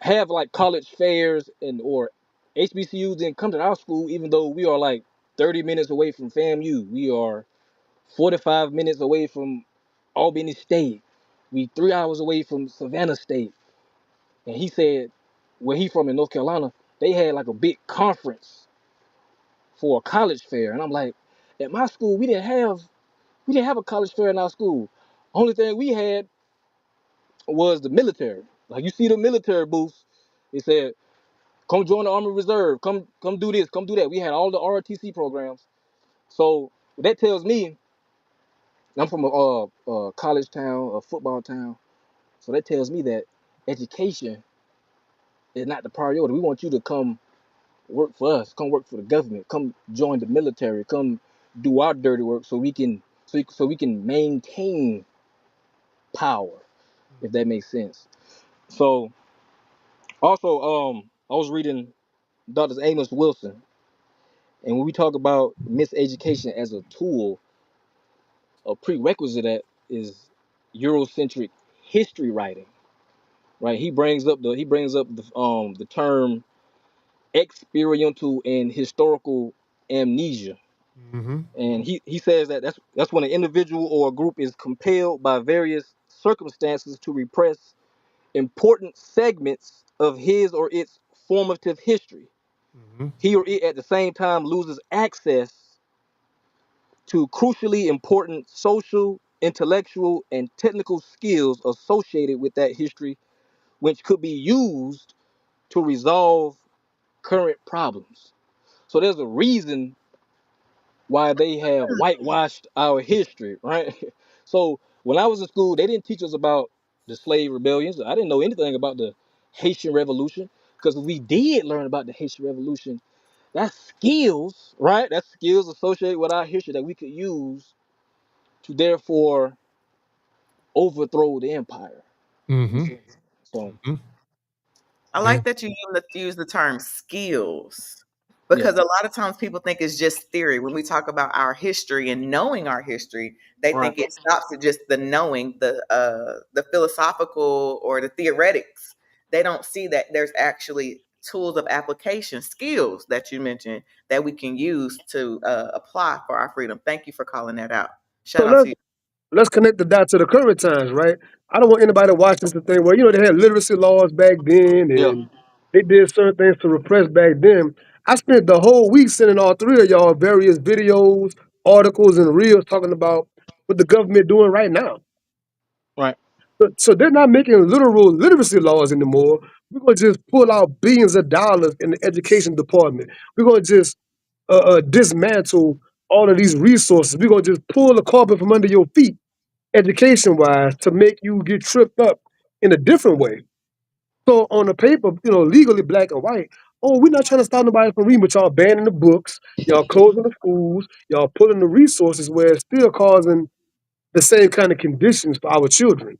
have like college fairs or HBCUs didn't come to our school, even though we are like 30 minutes away from FAMU. We are 45 minutes away from Albany State. We 3 hours away from Savannah State. And he said, where he from in North Carolina, they had like a big conference for a college fair. And I'm like, at my school, we didn't have a college fair in our school. Only thing we had was the military. Like you see the military booths, it said, come join the Army Reserve, come do this, come do that. We had all the ROTC programs. So that tells me, I'm from a college town, a football town. So that tells me that education is not the priority. We want you to come work for us, come work for the government, come join the military, come do our dirty work so we can maintain power, if that makes sense. So also, I was reading Dr. Amos Wilson, and when we talk about miseducation as a tool, a prerequisite that is Eurocentric history writing, right? He brings up the term experiential and historical amnesia. Mm-hmm. And he says that that's when an individual or a group is compelled by various circumstances to repress important segments of his or its formative history. Mm-hmm. He or it at the same time loses access to crucially important social, intellectual, and technical skills associated with that history, which could be used to resolve current problems. So there's a reason why they have whitewashed our history, right? So when I was in school, they didn't teach us about the slave rebellions. I didn't know anything about the Haitian Revolution, because if we did learn about the Haitian Revolution, that's skills, right? That's skills associated with our history that we could use to therefore overthrow the empire. You Mm-hmm. see? So Mm-hmm. I Yeah. like that you use the term skills, yeah, because a lot of times people think it's just theory. When we talk about our history and knowing our history, they right. think it stops at just the knowing, the philosophical or the theoretics. They don't see that there's actually tools of application, skills that you mentioned that we can use to apply for our freedom. Thank you for calling that out. So Shout out to you. let's connect the dots to the current times, right? I don't want anybody to watch this and think, well, they had literacy laws back then Yeah. and they did certain things to repress back then. I spent the whole week sending all three of y'all various videos, articles, and reels talking about what the government doing right now. Right. So they're not making literal literacy laws anymore. We're going to just pull out billions of dollars in the education department. We're going to just dismantle all of these resources. We're going to just pull the carpet from under your feet, education-wise, to make you get tripped up in a different way. So on the paper, legally black and white, oh, we're not trying to stop nobody from reading, but y'all banning the books, y'all closing the schools, y'all pulling the resources where it's still causing the same kind of conditions for our children,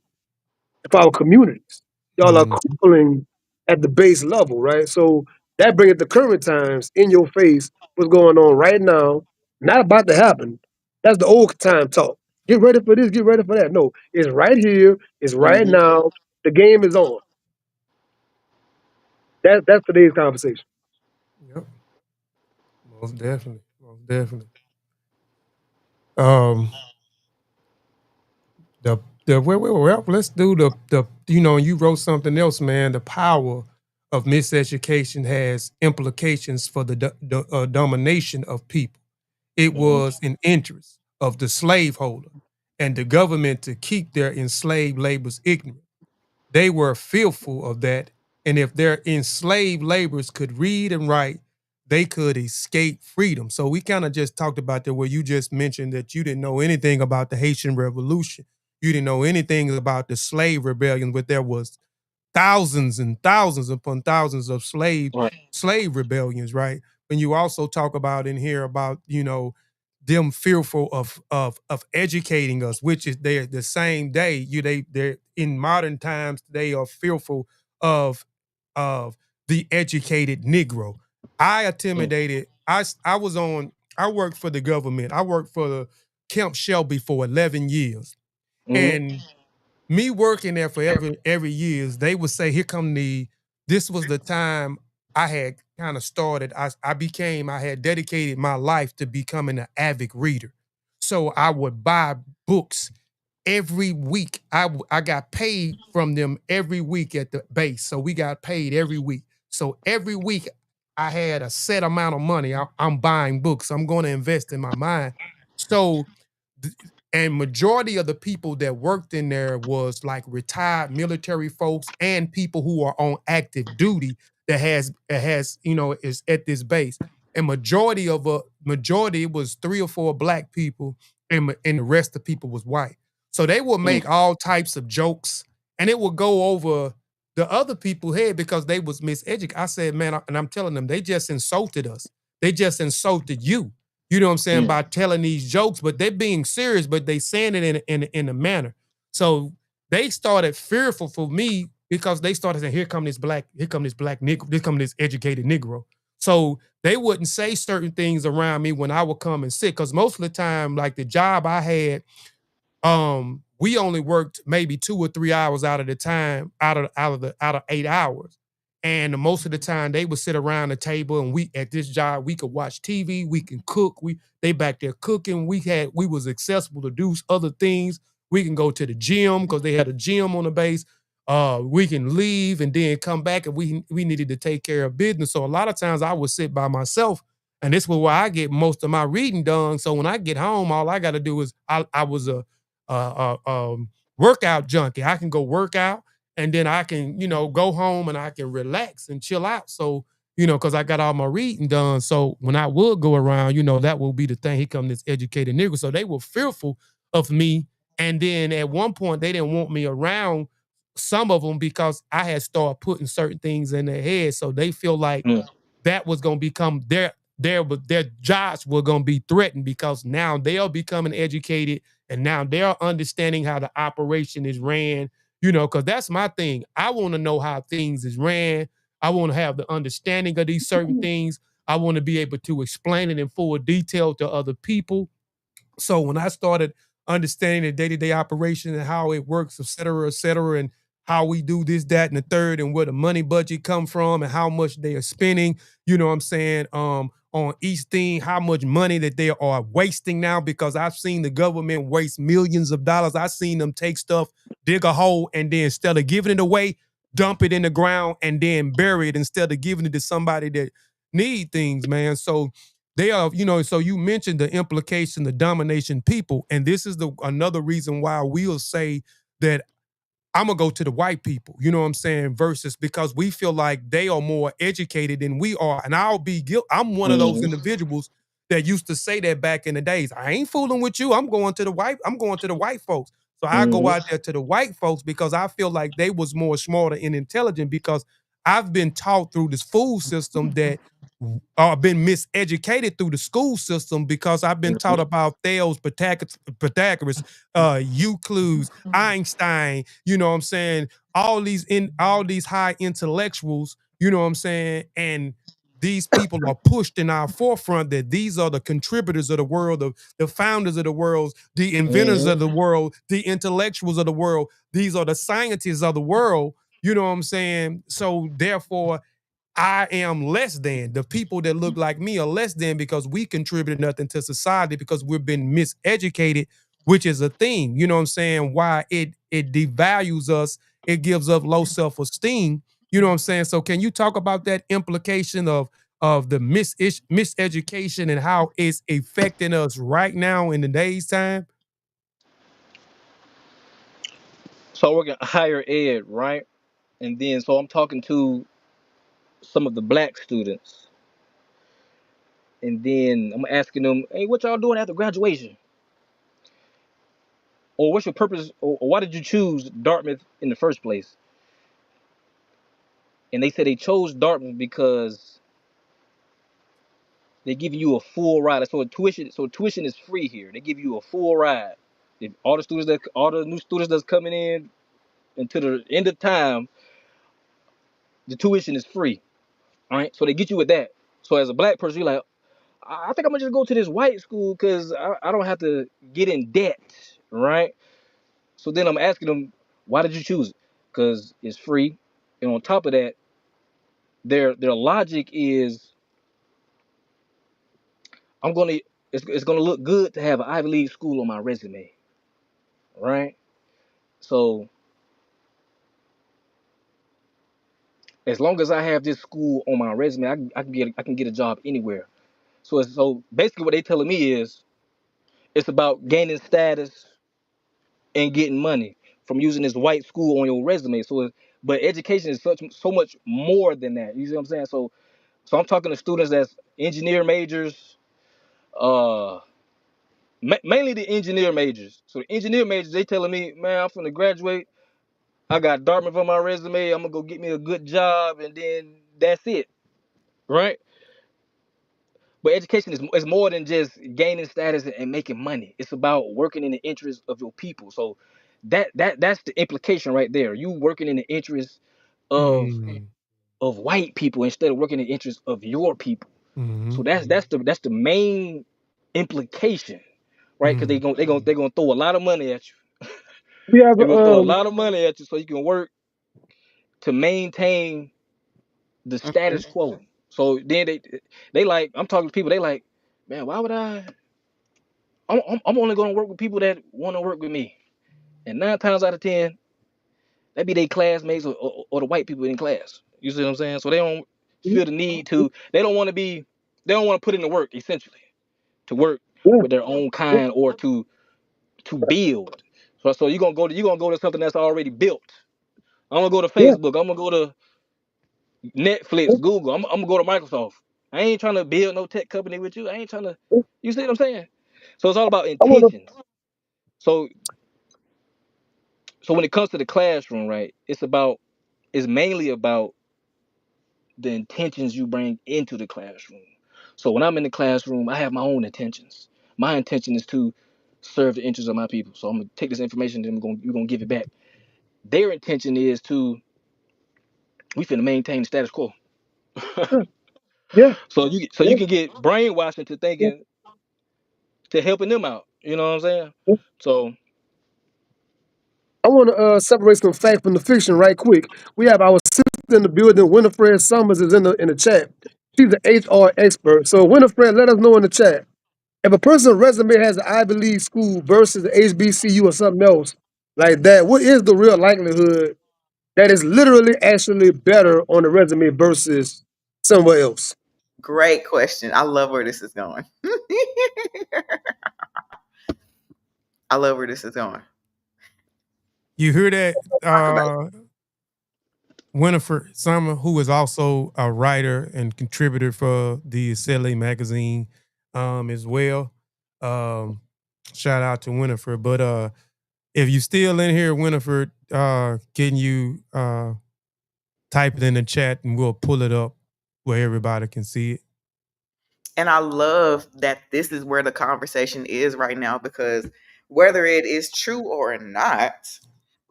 for our communities. Y'all are Mm. crippling at the base level, right? So that brings the current times in your face, what's going on right now, not about to happen. That's the old time talk. Get ready for this, get ready for that. No, it's right here, it's right Mm-hmm. now. The game is on. That's today's conversation. Yep. Most definitely. Most definitely. Um, well, let's do the you wrote something else, man. The power of miseducation has implications for the domination of people. It Mm-hmm. was in interest of the slaveholder and the government to keep their enslaved laborers ignorant. They were fearful of that. And if their enslaved laborers could read and write, they could escape freedom. So we kind of just talked about that where you just mentioned that you didn't know anything about the Haitian Revolution. You didn't know anything about the slave rebellion, but there was thousands and thousands upon thousands of Right. slave rebellions, right? When you also talk about in here about, them fearful of educating us, which is they're the same day. They're in modern times, they are fearful of of the educated Negro. I intimidated, I was on, I worked for the government. I worked for the Camp Shelby for 11 years. Mm-hmm. And me working there for every years, they would say, here come this was the time I had kind of started. I had dedicated my life to becoming an avid reader. So I would buy books every week. I got paid from them every week at the base. So we got paid every week. So every week I had a set amount of money. I'm buying books. I'm going to invest in my mind. So th- and majority of the people that worked in there was like retired military folks and people who are on active duty that has is at this base. And majority it was 3 or 4 black people and the rest of the people was white. So they would make all types of jokes and it would go over the other people's head because they was miseducated. I said, man, and I'm telling them, they just insulted us. They just insulted you. You know what I'm saying? Mm-hmm. By telling these jokes, but they're being serious, but they saying it in a manner. So they started fearful for me because they started saying, here come this black nigga, here come this educated Negro. So they wouldn't say certain things around me when I would come and sit. Because most of the time, like the job I had, we only worked maybe 2 or 3 hours out of the time, out of 8 hours. And most of the time they would sit around the table and we at this job, we could watch TV, we can cook, they back there cooking. We was accessible to do other things. We can go to the gym because they had a gym on the base. We can leave and then come back and we needed to take care of business. So a lot of times I would sit by myself and this was where I get most of my reading done. So when I get home, all I got to do is I was workout junkie. I can go work out and then I can, go home and I can relax and chill out. So, because I got all my reading done. So when I would go around, that will be the thing. Here come this educated nigga. So they were fearful of me. And then at one point they didn't want me around some of them because I had started putting certain things in their head. So they feel like that was going to become their jobs were going to be threatened because now they are becoming educated and now they're understanding how the operation is ran, because that's my thing. I want to know how things is ran. I want to have the understanding of these certain things. I want to be able to explain it in full detail to other people. So when I started understanding the day-to-day operation and how it works, et cetera, and how we do this, that, and the third, and where the money budget come from and how much they are spending, you know what I'm saying, on each thing, how much money that they are wasting now, because I've seen the government waste millions of dollars. I've seen them take stuff, dig a hole, and then instead of giving it away, dump it in the ground and then bury it instead of giving it to somebody need things, man. So they are, so you mentioned the implication, the domination people, and this is the another reason why we'll say that I'm gonna go to the white people, you know what I'm saying, versus because we feel like they are more educated than we are. And I'm one of those Mhm. individuals that used to say that back in the days. I ain't fooling with you. I'm going to the white folks. So I go Mhm. out there to the white folks because I feel like they was more smarter and intelligent because I've been taught through this food system that been miseducated through the school system because I've been taught Mhm. about Thales, Pythagoras, Euclid, Einstein, you know what I'm saying? All these high intellectuals, you know what I'm saying? And these people are pushed in our forefront that these are the contributors of the world, the founders of the world, the inventors of Mhm. the world, the intellectuals of the world. These are the scientists of the world. You know what I'm saying? So therefore, I am less than. The people that look like me are less than because we contributed nothing to society because we've been miseducated, which is a thing. You know what I'm saying? Why it devalues us, it gives us low self-esteem. You know what I'm saying? So can you talk about that implication of the miseducation and how it's affecting us right now in today's time? So I work in higher ed, right? And then so I'm talking to some of the black students, and then I'm asking them, "Hey, what y'all doing after graduation? Or what's your purpose? Or why did you choose Dartmouth in the first place?" And they said they chose Dartmouth because they give you a full ride. So tuition is free here. They give you a full ride. If all the new students that's coming in until the end of time, the tuition is free. All right. So they get you with that. So as a black person, you're like, I think I'm gonna just go to this white school because I don't have to get in debt, right? So then I'm asking them, why did you choose it? Because it's free, and on top of that, their logic is, I'm gonna it's gonna look good to have an Ivy League school on my resume, right? So as long as I have this school on my resume, I can get a job anywhere. So basically, what they telling me is it's about gaining status and getting money from using this white school on your resume. But education is so much more than that. You see what I'm saying? So I'm talking to students that's engineer majors, uh, mainly the engineer majors. So the engineer majors, they telling me, man, I'm finna graduate. I got Dartmouth on my resume. I'm gonna go get me a good job, and then that's it, right? But education is more than just gaining status and making money. It's about working in the interest of your people. So that's the implication right there. You working in the interest of Mm, white people instead of working in the interest of your people. mm-hmm, So that's the main implication, right? Because mm, they gonna throw a lot of money at you. We have They're gonna throw a lot of money at you so you can work to maintain the status quo. So then they like, I'm talking to people. They like, man, why would I? I'm only gonna work with people that want to work with me. And 9 times out of 10, that be their classmates or the white people in class. You see what I'm saying? So they don't feel the need to. They don't want to be. They don't want to put in the work essentially to work yeah, with their own kind or to build. So you gonna go to something that's already built. I'm gonna go to yeah, Facebook. I'm gonna go to Netflix, Google. I'm gonna go to Microsoft. I ain't trying to build no tech company with you. I ain't trying to. yeah. You see what I'm saying? So it's all about I want to. intentions. So so when it comes to the classroom, right? It's mainly about the intentions you bring into the classroom. So when I'm in the classroom, I have my own intentions. My intention is to serve the interests of my people. So I'm gonna take this information and we're gonna give it back. Their intention is to we finna maintain the status quo. Yeah, yeah, So you yeah, can get brainwashed into yeah, thinking to helping them out. You know what I'm saying? yeah. So I want to separate some fact from the fiction right quick. We have our sister in the building. Winifred Summers is in the chat. She's an HR expert. So Winifred, let us know in the chat if a person's resume has an Ivy League school versus the HBCU or something else like that. What is the real likelihood that is literally actually better on the resume versus somewhere else? Great question. I love where this is going. I love where this is going. You hear that, Talk about it. Winifred Summer, who is also a writer and contributor for the Silly magazine, as well. Um, Shout out to Winifred. But if you still in here, Winifred, can you type it in the chat and we'll pull it up where everybody can see it. And I love that this is where the conversation is right now, because whether it is true or not,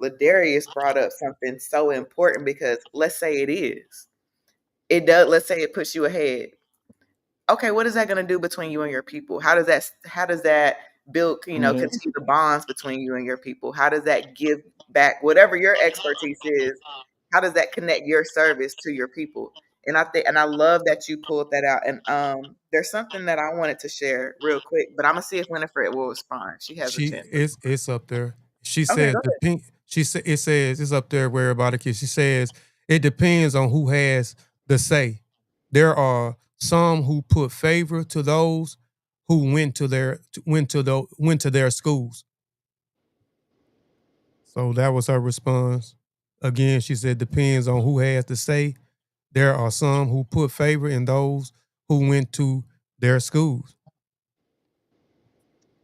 Ladarius brought up something so important, because let's say it is. It does, let's say it puts you ahead. Okay, what is that going to do between you and your people? How does that build, continue the bonds between you and your people? How does that give back whatever your expertise is? How does that connect your service to your people? And I love that you pulled that out. And there's something that I wanted to share real quick, but I'm gonna see if Winifred will respond. She has a She chance. it's up there. She Okay, says go the pink. She said it says it's up there where everybody can. She says it depends on who has the say. There are some who put favor to those who went to their schools. So that was her response. Again, she said depends on who has the say. There are some who put favor in those who went to their schools.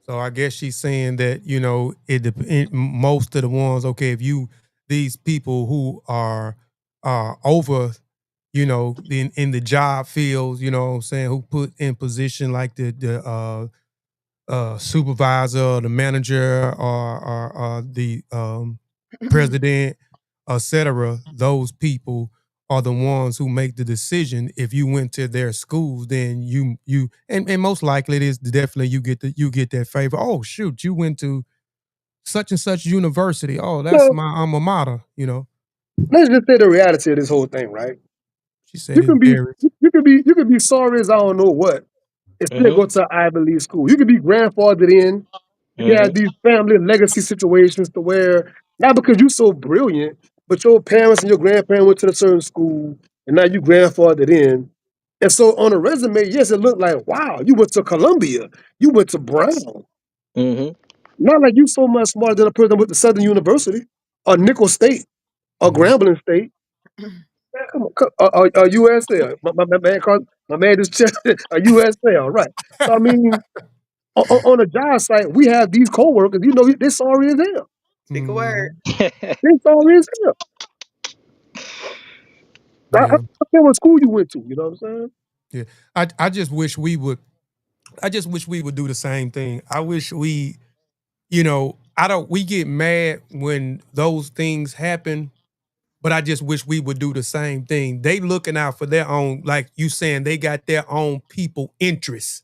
So I guess she's saying that most of the ones. Okay, if you these people who are over, in the job fields, you know what I'm saying, who put in position like the supervisor or the manager or the ahead. president, etc. Those people are the ones who make the decision. If you went to their schools, then and most likely it is definitely you get that favor. Oh shoot, you went to such and such university. Oh, that's So my alma mater. let's just say the reality of this whole thing, right? She said You it can be varies. you can be sorry as I don't know what and still Mm-hmm. go to an Ivy League school. You can be grandfathered in. You can have Mm-hmm. these family and legacy situations to where not because you're so brilliant, but your parents and your grandparents went to a certain school and now you grandfathered in. And so on a resume, yes, it looked like, wow, you went to Columbia, you went to Brown. Mm-hmm. Not like you so much smarter than a person with the Southern University or Nickel State or Mhm. Grambling State. Man, come on, USL. My man just checked a USL, right? So I mean, on a job site, we have these coworkers. They're sorry as hell. Speak a word. Mhm. They're sorry as hell. I Yeah, don't care what school you went to. You know what I'm saying? yeah. I just wish we would. I just wish we would do the same thing. I wish I don't. We get mad when those things happen, but I just wish we would do the same thing. They looking out for their own, like you saying, they got their own people interests,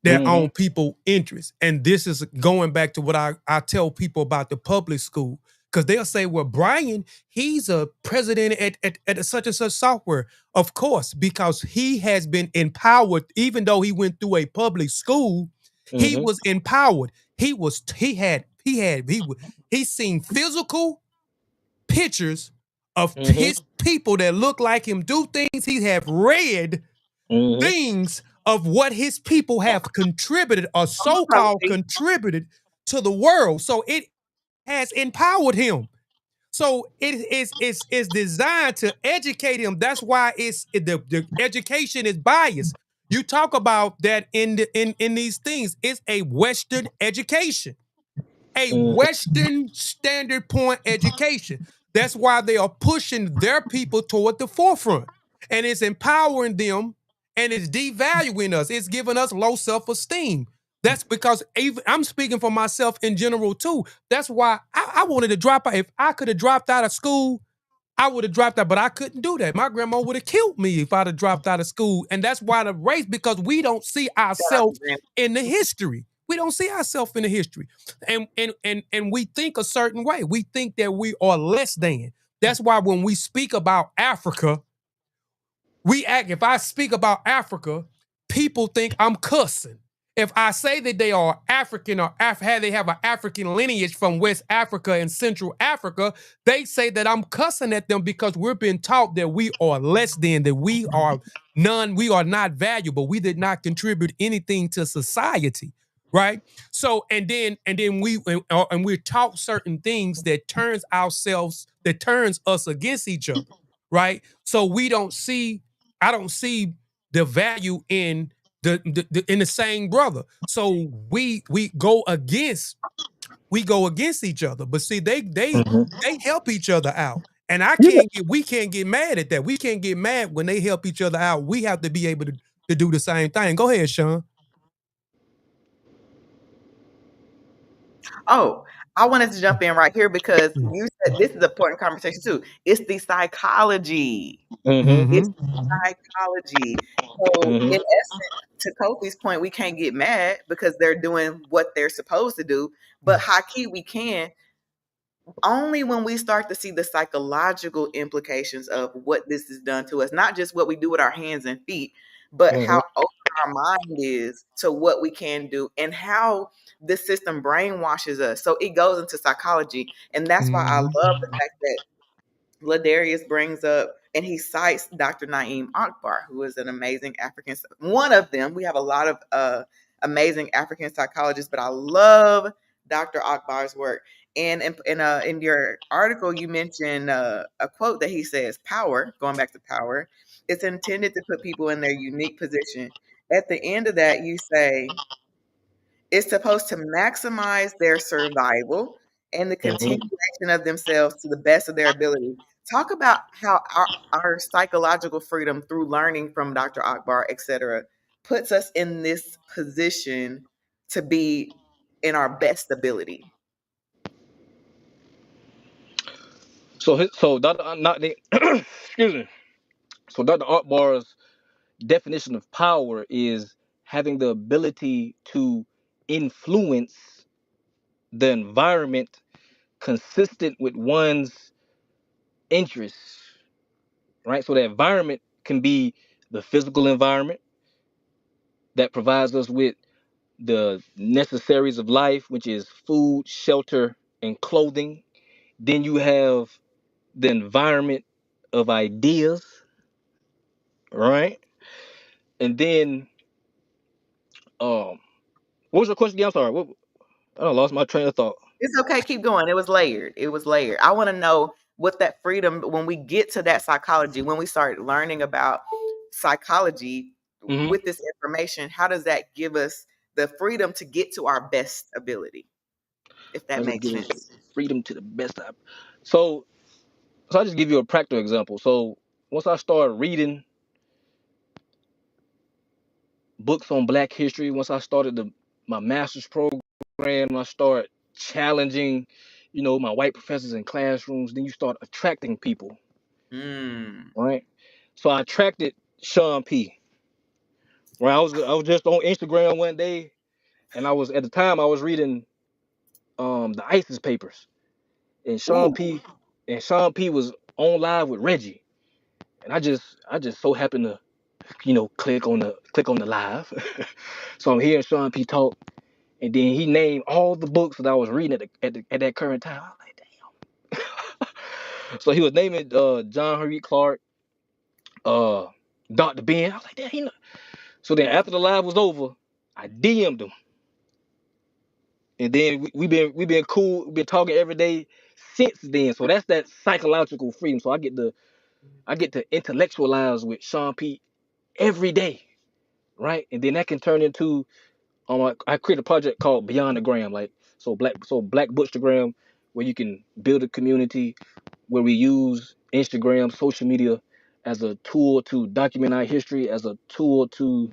their Mm-hmm. own people interests. And this is going back to what I tell people about the public school. Because they'll say, well, Brian, he's a president at a such and such software. Of course, because he has been empowered, even though he went through a public school, he Mm-hmm. was empowered. He's seen physical pictures of Mm-hmm. his people that look like him do things. He have read Mm-hmm. things of what his people have contributed or On the so-called policy. contributed to the world. So it has empowered him. So it's designed to educate him. That's why the education is biased. You talk about that in these things. It's a Western education, a Western standard point education. That's why they are pushing their people toward the forefront. And it's empowering them and it's devaluing us. It's giving us low self-esteem. That's because even, I'm speaking for myself in general too. That's why I wanted to drop out. If I could have dropped out of school, I would have dropped out, but I couldn't do that. My grandma would have killed me if I'd have dropped out of school. And that's why the race, because we don't see Shout out to ourselves Grant. in the history. We don't see ourselves in the history. And we think a certain way. We think that we are less than. That's why when we speak about Africa, if I speak about Africa, people think I'm cussing. if I say that they are African or they have an African lineage from West Africa and Central Africa, they say that I'm cussing at them because we're being taught that we are less than, that we are we are not valuable. We did not contribute anything to society. Right. So and then we're taught certain things that turns us against each other. Right. So I don't see the value in in the same brother. So we go against each other. But see, they help each other out. And Yeah, we can't get mad at that. We can't get mad when they help each other out. We have to be able to do the same thing. Go ahead, Sean. Oh, I wanted to jump in right here because you said this is an important conversation too. It's the psychology. Mm-hmm. It's Mm-hmm. psychology. So, Mm-hmm. in essence, to Kofi's point, we can't get mad because they're doing what they're supposed to do. But high key, we can only when we start to see the psychological implications of what this has done to us, not just what we do with our hands and feet, but Mm-hmm. how open our mind is to what we can do and how the system brainwashes us. So it goes into psychology. And that's why I love the fact that Ladarius brings up and he cites Dr. Naeem Akbar, who is an amazing African, one of them. We have a lot of amazing African psychologists, but I love Dr. Akbar's work. And in your article, you mentioned a quote that he says, "Power," going back to power, it's intended to put people in their unique position. At the end of that, you say, it's supposed to maximize their survival and the Mm-hmm. continuation of themselves to the best of their ability. Talk about how our psychological freedom through learning from Dr. Akbar, et cetera, puts us in this position to be in our best ability. So Dr. Not excuse me. So Dr. Akbar's definition of power is having the ability to influence the environment consistent with one's interests, right? So the environment can be the physical environment that provides us with the necessaries of life, which is food, shelter, and clothing. Then you have the environment of ideas, right? And then, what was your question again? I'm sorry. I lost my train of thought. It's okay, keep going. It was layered. It was layered. I want to know what that freedom, when we get to that psychology, when we start learning about psychology Mm-hmm. with this information, how does that give us the freedom to get to our best ability, if that Does it makes give us sense? freedom to the best? So, so I'll just give you a practical example. So, once I started reading books on Black history, once I started my master's program, I started challenging, my white professors in classrooms. Then you start attracting people, Mm. right? So I attracted Sean P. Right, I was just on Instagram one day, and at the time I was reading the ISIS papers, and Sean Ooh. P. Was on live with Reggie, and I just so happened to click on the live. So I'm hearing Sean P talk, and then he named all the books that I was reading at that current time. I was like, damn. So he was naming John Henry Clark, uh, Dr. Ben. I was like, damn, he know. So then after the live was over, I DM'd him, and then we've been cool. We've been talking every day since then. So that's that psychological freedom. So I get to intellectualize with Sean P every day, right? And then that can turn into I create a project called Beyond the Gram, like Black Bookstagram, where you can build a community where we use Instagram, social media as a tool to document our history, as a tool to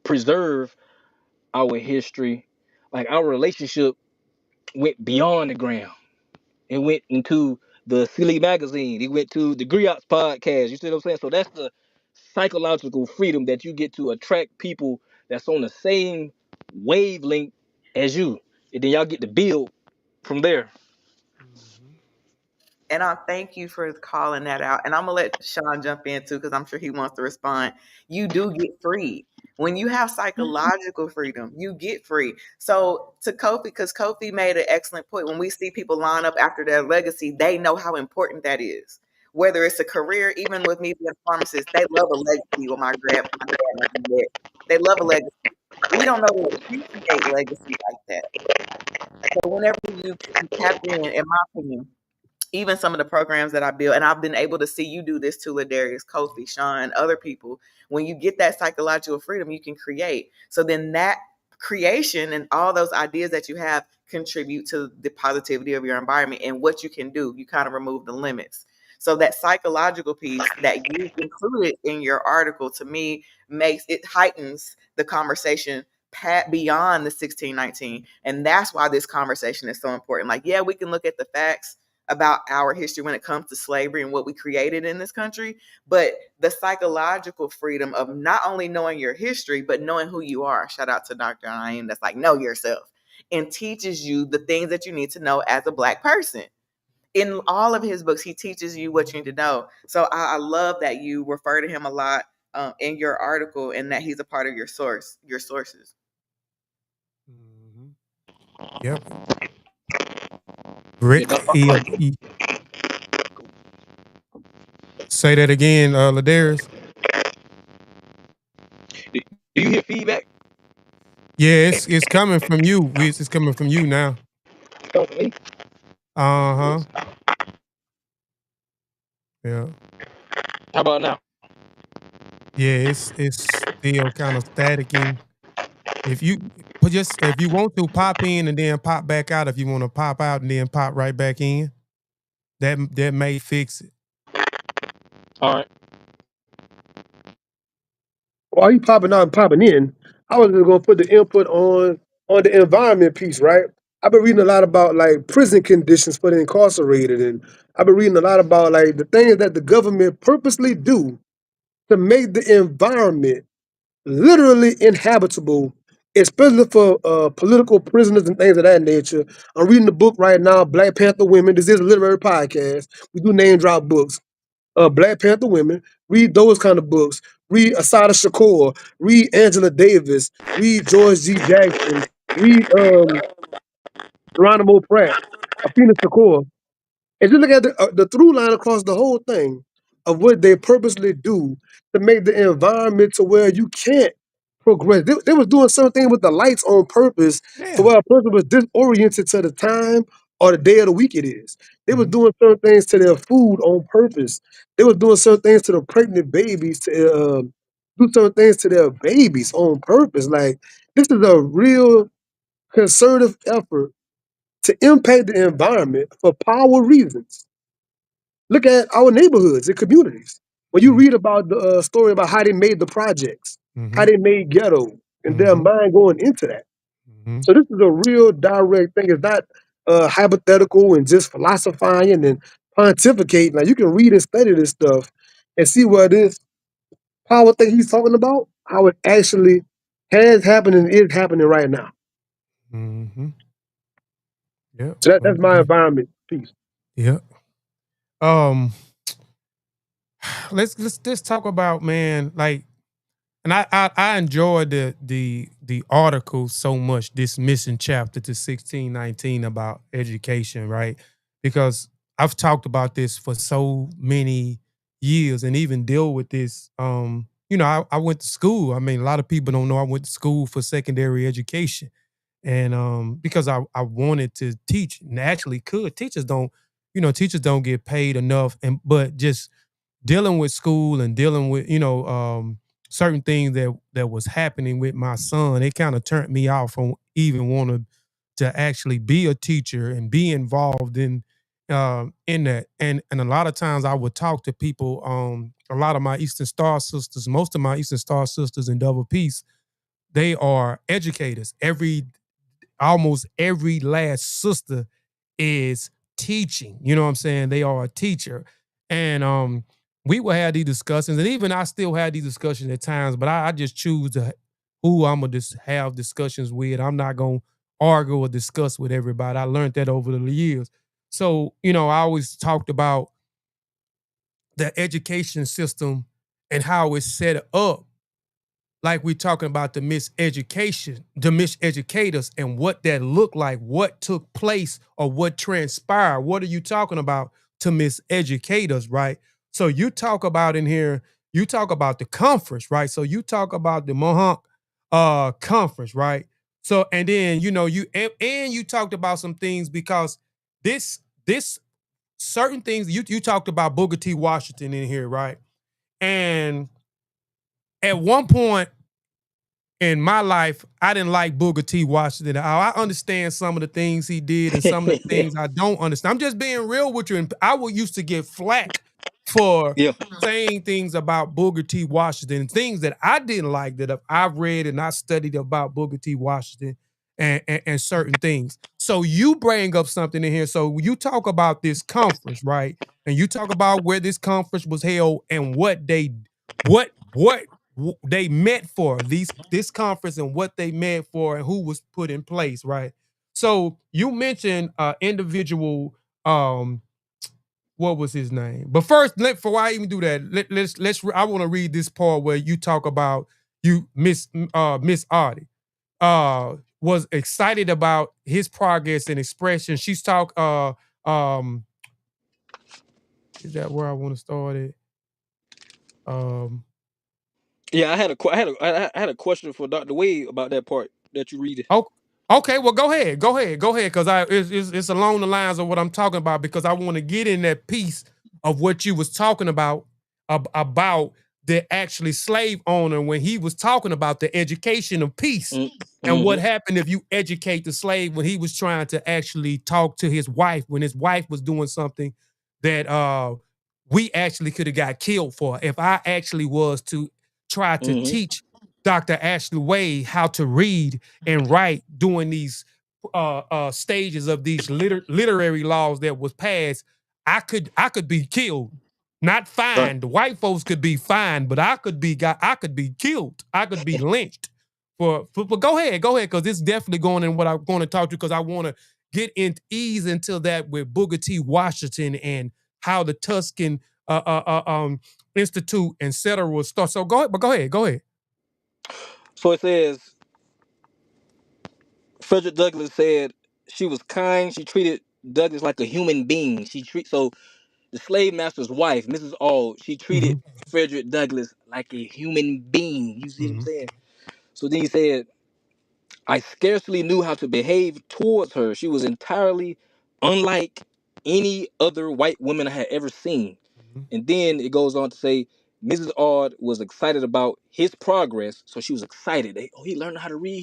preserve our history. Like our relationship went beyond the gram. It went into the Silly magazine. It went to the Griots Podcast. You see what I'm saying? So that's the psychological freedom that you get to attract people that's on the same wavelength as you, and then y'all get to build from there. And I thank you for calling that out. And I'm gonna let Sean jump in too, because I'm sure he wants to respond. You do get free. When you have psychological freedom, you get free. So to Kofi, because Kofi made an excellent point. When we see people line up after their legacy, they know how important that is. Whether it's a career, even with me being a pharmacist, they love a legacy. With my dad, my dad, they love a legacy. We don't know to appreciate legacy like that. So whenever you tap in my opinion, even some of the programs that I build, and I've been able to see you do this too, Ladarius, Kofi, Sean, other people. When you get that psychological freedom, you can create. So then that creation and all those ideas that you have contribute to the positivity of your environment and what you can do. You kind of remove the limits. So that psychological piece that you included in your article, to me, makes it heightens the conversation beyond the 1619. And that's why this conversation is so important. Like, yeah, we can look at the facts about our history when it comes to slavery and what we created in this country, but the psychological freedom of not only knowing your history, but knowing who you are. Shout out to Dr. Ian, that's like, know yourself, and teaches you the things that you need to know as a Black person. In all of his books, he teaches you what you need to know. So I love that you refer to him a lot in your article, and that he's a part of your sources. Yep. Yeah, Rick, say that again, Ladarius. do you hear feedback? Yeah, it's coming from you. It's coming from you now. Come from me? Uh-huh. Yeah. How about now? Yeah, it's still kind of staticking. If you if you want to pop in and then pop back out, if you want to pop out and then pop right back in, that may fix it. All right. While you popping out and popping in, I was just gonna put the input on the environment piece, right? I've been reading a lot about like prison conditions for the incarcerated, and I've been reading a lot about like the things that the government purposely do to make the environment literally inhabitable, especially for political prisoners and things of that nature. I'm reading the book right now, Black Panther Women. This is a literary podcast. We do name drop books. Black Panther Women. Read those kind of books. Read Asada Shakur. Read Angela Davis. Read George G. Jackson. Read Geronimo Pratt. Afina Shakur. And just look at the through line across the whole thing of what they purposely do to make the environment to where you can't progress. They was doing something with the lights on purpose to Yeah. where a person was disoriented to the time or the day of the week it is. They was Mhm. doing certain things to their food on purpose. They was doing certain things to the pregnant babies to do certain things to their babies on purpose. Like, this is a real concerted effort to impact the environment for power reasons. Look at our neighborhoods and communities. When you Mhm. read about the story about how they made the projects, how Mhm. they made ghetto, and their Mhm. mind going into that. Mhm. So this is a real direct thing. It's not hypothetical and just philosophizing and pontificating. Like, you can read and study this stuff and see where this power thing he's talking about, how it actually has happened and is happening right now. Mhm. Yep. So that's my environment piece. Yep. Um, let's just talk about, man, like, and I enjoyed the article so much, this missing chapter to 1619 about education, right? Because I've talked about this for so many years and even deal with this. I went to school. I mean, a lot of people don't know I went to school for secondary education. And because I wanted to teach and actually could. Teachers don't get paid enough, and but just dealing with school and dealing with certain things that was happening with my son, it kind of turned me off from even wanting to actually be a teacher and be involved in that. And a lot of times I would talk to people, a lot of my Eastern Star sisters, most of my Eastern Star sisters in Double Peace, they are educators. Almost every last sister is teaching. You know what I'm saying? They are a teacher. And we will have these discussions, and even I still have these discussions at times, but I just choose who I'm gonna just have discussions with. I'm not gonna argue or discuss with everybody. I learned that over the years. So, I always talked about the education system and how it's set up like we're talking about the miseducation, the miseducators, and what that looked like, what took place or what transpired. What are you talking about to miseducate us, right? So you talk about in here, you talk about the conference, right? So you talk about the Mohawk conference, right? So and then and you talked about some things because this certain things you talked about Booker T. Washington in here, right? And at one point in my life, I didn't like Booker T. Washington at all. I understand some of the things he did and some of the things I don't understand. I'm just being real with you. And I would used to get flack for Yeah. saying things about Booker T. Washington, things that I didn't like that I've read and I studied about Booker T. Washington and certain things. So you bring up something in here. So you talk about this conference, right? And you talk about where this conference was held and what they met for this conference and what they met for and who was put in place, right? So you mentioned individual what was his name? But first, before I even do that, let's I want to read this part where you talk about you Miss Artie was excited about his progress and expression. She's talk um is that where I want to start it? Um Yeah, I had a question for Dr. Wade about that part that you read. Oh, okay. Well, go ahead, because it's along the lines of what I'm talking about because I want to get in that piece of what you was talking about about the actually slave owner when he was talking about the education of peace and what Mm-hmm. happened if you educate the slave when he was trying to actually talk to his wife when his wife was doing something that we actually could have got killed for if I actually was to try to Mm-hmm. teach Dr. Ashley Wade how to read and write during these stages of these literary laws that was passed, I could be killed, not Right. fined. The white folks could be fined, but I could be killed. I could be lynched. But go ahead, because this is definitely going in what I'm going to talk to because I want to get ease into that with Booker T. Washington and how the Tuscan Institute, etc. will start. So go ahead, but go ahead. So it says Frederick Douglass said she was kind. She treated Douglass like a human being. So the slave master's wife, Mrs. Auld, she treated Mm-hmm. Frederick Douglass like a human being. You see what I'm Mm-hmm. saying? So then he said, I scarcely knew how to behave towards her. She was entirely unlike any other white woman I had ever seen. Mm-hmm. And then it goes on to say, Mrs. Aud was excited about his progress. So she was excited. He learned how to read,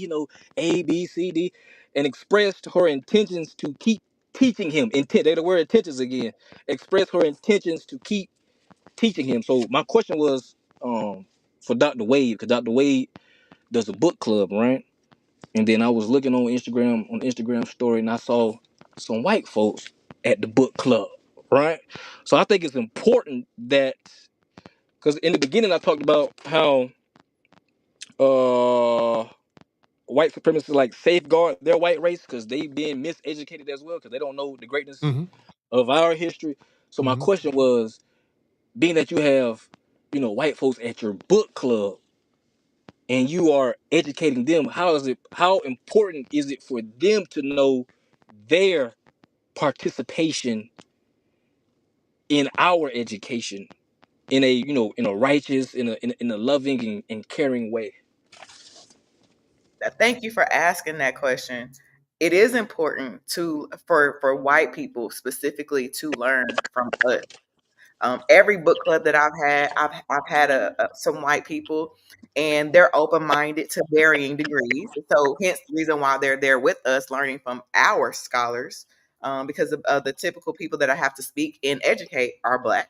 A, B, C, D, and expressed her intentions to keep teaching him. They're the word intentions again. Expressed her intentions to keep teaching him. So my question was for Dr. Wade, because Dr. Wade does a book club, right? And then I was looking on Instagram story, and I saw some white folks at the book club, right? So I think it's important that because in the beginning I talked about how uh white supremacists like safeguard their white race because they being miseducated as well because they don't know the greatness Mm-hmm. of our history. So my Mm-hmm. question was, being that you have white folks at your book club and you are educating them, how important is it for them to know their participation in our education in a in a righteous, in a loving and caring way? Thank you for asking that question. It is important for white people specifically to learn from us. Every book club that I've had some white people, and they're open minded to varying degrees. So, hence the reason why they're there with us, learning from our scholars. Because of the typical people that I have to speak and educate are black.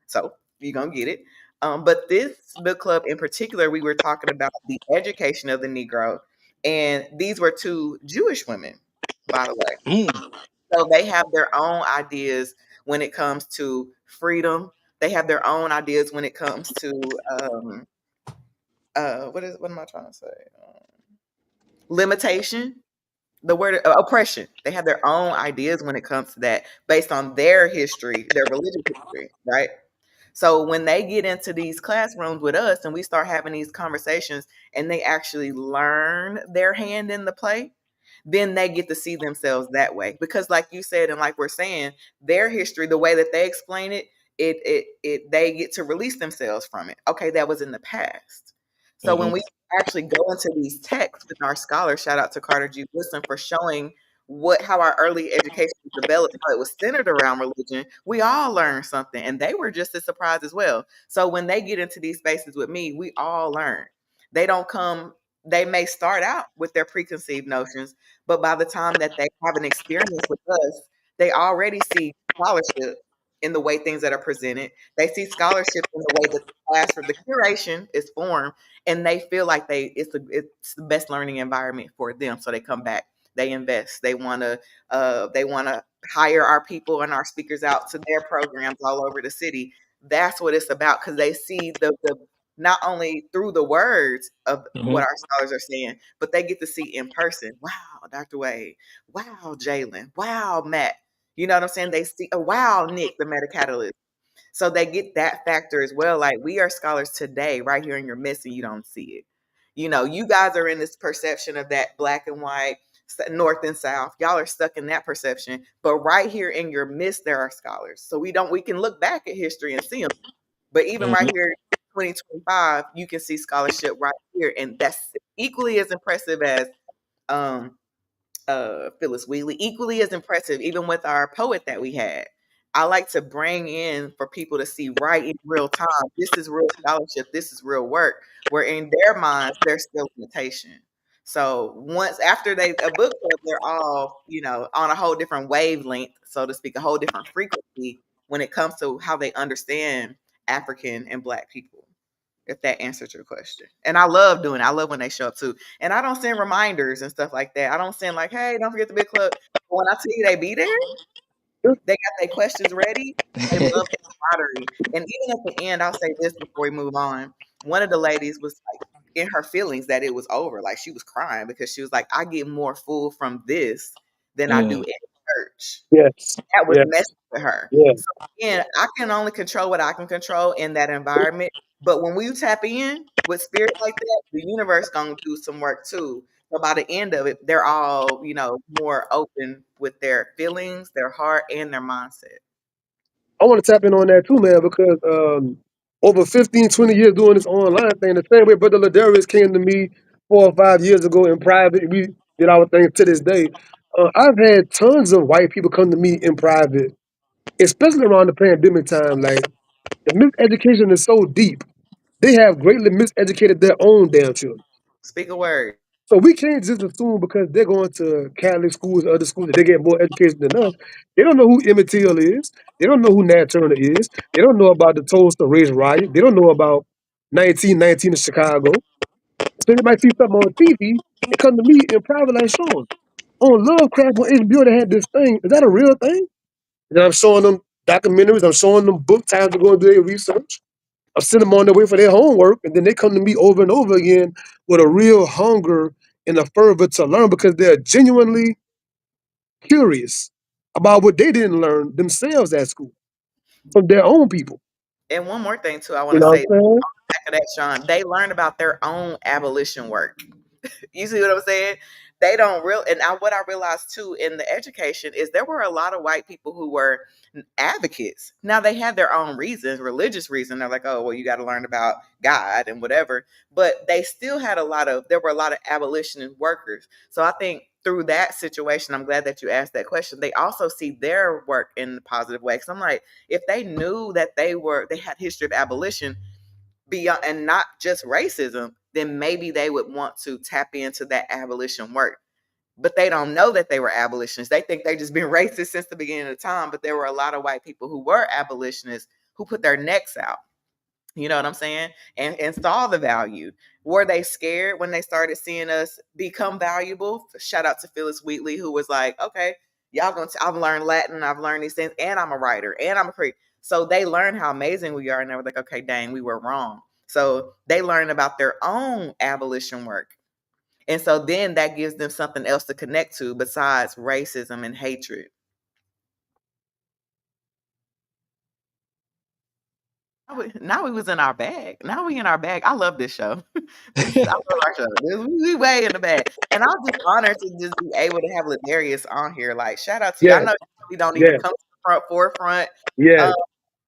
So you're gonna get it. But this book club in particular, we were talking about the education of the Negro, and these were two Jewish women, by the way. Mm. So they have their own ideas when it comes to freedom. They have their own ideas when it comes to what am I trying to say? Limitation. The word oppression. They have their own ideas when it comes to that, based on their history, their religious history, right? So when they get into these classrooms with us and we start having these conversations and they actually learn their hand in the play, then they get to see themselves that way. Because like you said, and like we're saying, their history, the way that they explain it, they get to release themselves from it. Okay, that was in the past. So when we actually go into these texts with our scholars, shout out to Carter G. Woodson for showing how our early education developed, how it was centered around religion, we all learned something, and they were just as surprised as well. So when they get into these spaces with me, we all learn. They don't come. They may start out with their preconceived notions, but by the time that they have an experience with us, they already see scholarship in the way things that are presented. They see scholarship in the way that the classroom, the curation is formed, and they feel like it's the best learning environment for them. So they come back, they invest, they want to hire our people and our speakers out to their programs all over the city. That's what it's about, because they see the not only through the words of what our scholars are saying, but they get to see in person. Wow, Dr. Wade. Wow, Jalen. Wow, Matt. You know what I'm saying? They see, oh, wow, Nick, the meta catalyst. So they get that factor as well. Like, we are scholars today, right here in your midst, and you don't see it. You know, you guys are in this perception of that black and white, north and south. Y'all are stuck in that perception. But right here in your midst, there are scholars. So we can look back at history and see them. But even right here, 2025, you can see scholarship right here, and that's equally as impressive as um, Phyllis Wheatley, equally as impressive, even with our poet that we had. I like to bring in for people to see right in real time. This is real scholarship. This is real work. Where in their minds, there's still limitation. So once after a book club, they're all on a whole different wavelength, so to speak, a whole different frequency when it comes to how they understand African and Black people. If that answers your question. And I love doing it. I love when they show up too. And I don't send reminders and stuff like that. I don't send like, hey, don't forget the big club. But when I tell you they be there, they got their questions ready. They love the camaraderie. And even at the end, I'll say this before we move on. One of the ladies was like in her feelings that it was over. Like, she was crying because she was like, I get more full from this than I do in church. Yes. That was Yes. messy to her. Yeah. So again, I can only control what I can control in that environment. But when we tap in with spirit like that, the universe gonna do some work too. So by the end of it, they're all, more open with their feelings, their heart, and their mindset. I want to tap in on that too, man, because over 15, 20 years doing this online thing, the same way Brother Ladarius came to me 4 or 5 years ago in private, we did our thing to this day. I've had tons of white people come to me in private, especially around the pandemic time. Like, the miseducation is so deep. They have greatly miseducated their own damn children. Speak a word. So we can't just assume because they're going to Catholic schools or other schools that they get more education than us. They don't know who Emmett Till is. They don't know who Nat Turner is. They don't know about the Tulsa Race Riot. They don't know about 1919 in Chicago. So they might see something on TV and come to me in private like, Sean, on Lovecraft on HBO they had this thing. Is that a real thing? And then I'm showing them documentaries. I'm showing them book times to go and do their research. I send them on their way for their homework, and then they come to me over and over again with a real hunger and a fervor to learn because they're genuinely curious about what they didn't learn themselves at school from their own people. And one more thing too, I want You to know say what I'm saying? back of that, Sean. They learned about their own abolition work. You see what I'm saying? They don't real and what I realized too in the education is there were a lot of white people who were advocates. Now they had their own reasons, religious reason. They're like, oh, well, you got to learn about God and whatever. But they still had there were a lot of abolitionist workers. So I think through that situation, I'm glad that you asked that question. They also see their work in a positive way. Because I'm like, if they knew that they had history of abolition, beyond and not just racism, then maybe they would want to tap into that abolition work. But they don't know that they were abolitionists. They think they've just been racist since the beginning of time. But there were a lot of white people who were abolitionists who put their necks out. You know what I'm saying? And saw the value. Were they scared when they started seeing us become valuable? Shout out to Phyllis Wheatley, who was like, okay, I've learned Latin, I've learned these things, and I'm a writer, and I'm a creator. So they learned how amazing we are, and they were like, okay, dang, we were wrong. So they learned about their own abolition work. And so then that gives them something else to connect to besides racism and hatred. Now we was in our bag. Now we in our bag. I love this show. I love our show. We way in the bag. And I'm just honored to just be able to have Ladarius on here. Like, shout out to you. I Yes, know we don't even yes, come to the forefront. yes. Uh,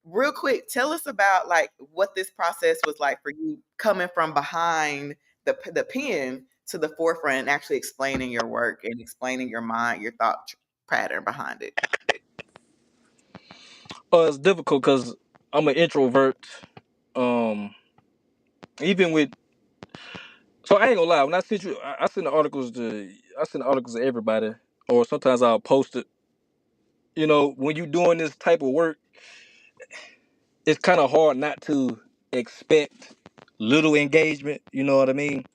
real quick, tell us about like what this process was like for you coming from behind the pen to the forefront and actually explaining your work and explaining your mind, your thought pattern behind it. It's difficult because I'm an introvert. Um, even with so I ain't gonna lie. When I send you, I send the articles to everybody, or sometimes I'll post it. You know, when you doing this type of work, it's kind of hard not to expect little engagement. You know what I mean?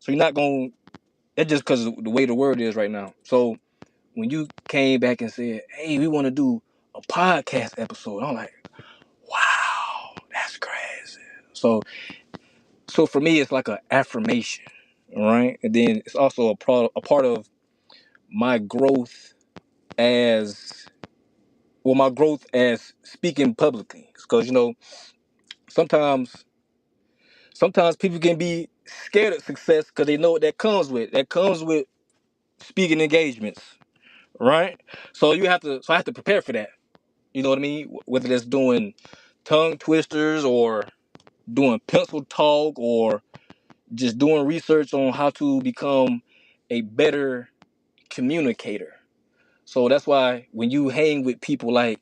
So you're not gonna. That's just because the way the word is right now. So when you came back and said, "Hey, we want to do a podcast episode," I'm like, "Wow, that's crazy." So for me, it's like an affirmation, right? And then it's also a part of my growth as my growth as speaking publicly. Because sometimes sometimes people can be scared of success because they know what that comes with. That comes with speaking engagements, right? So I have to prepare for that. You know what I mean? Whether that's doing tongue twisters or doing pencil talk or just doing research on how to become a better communicator. So that's why when you hang with people like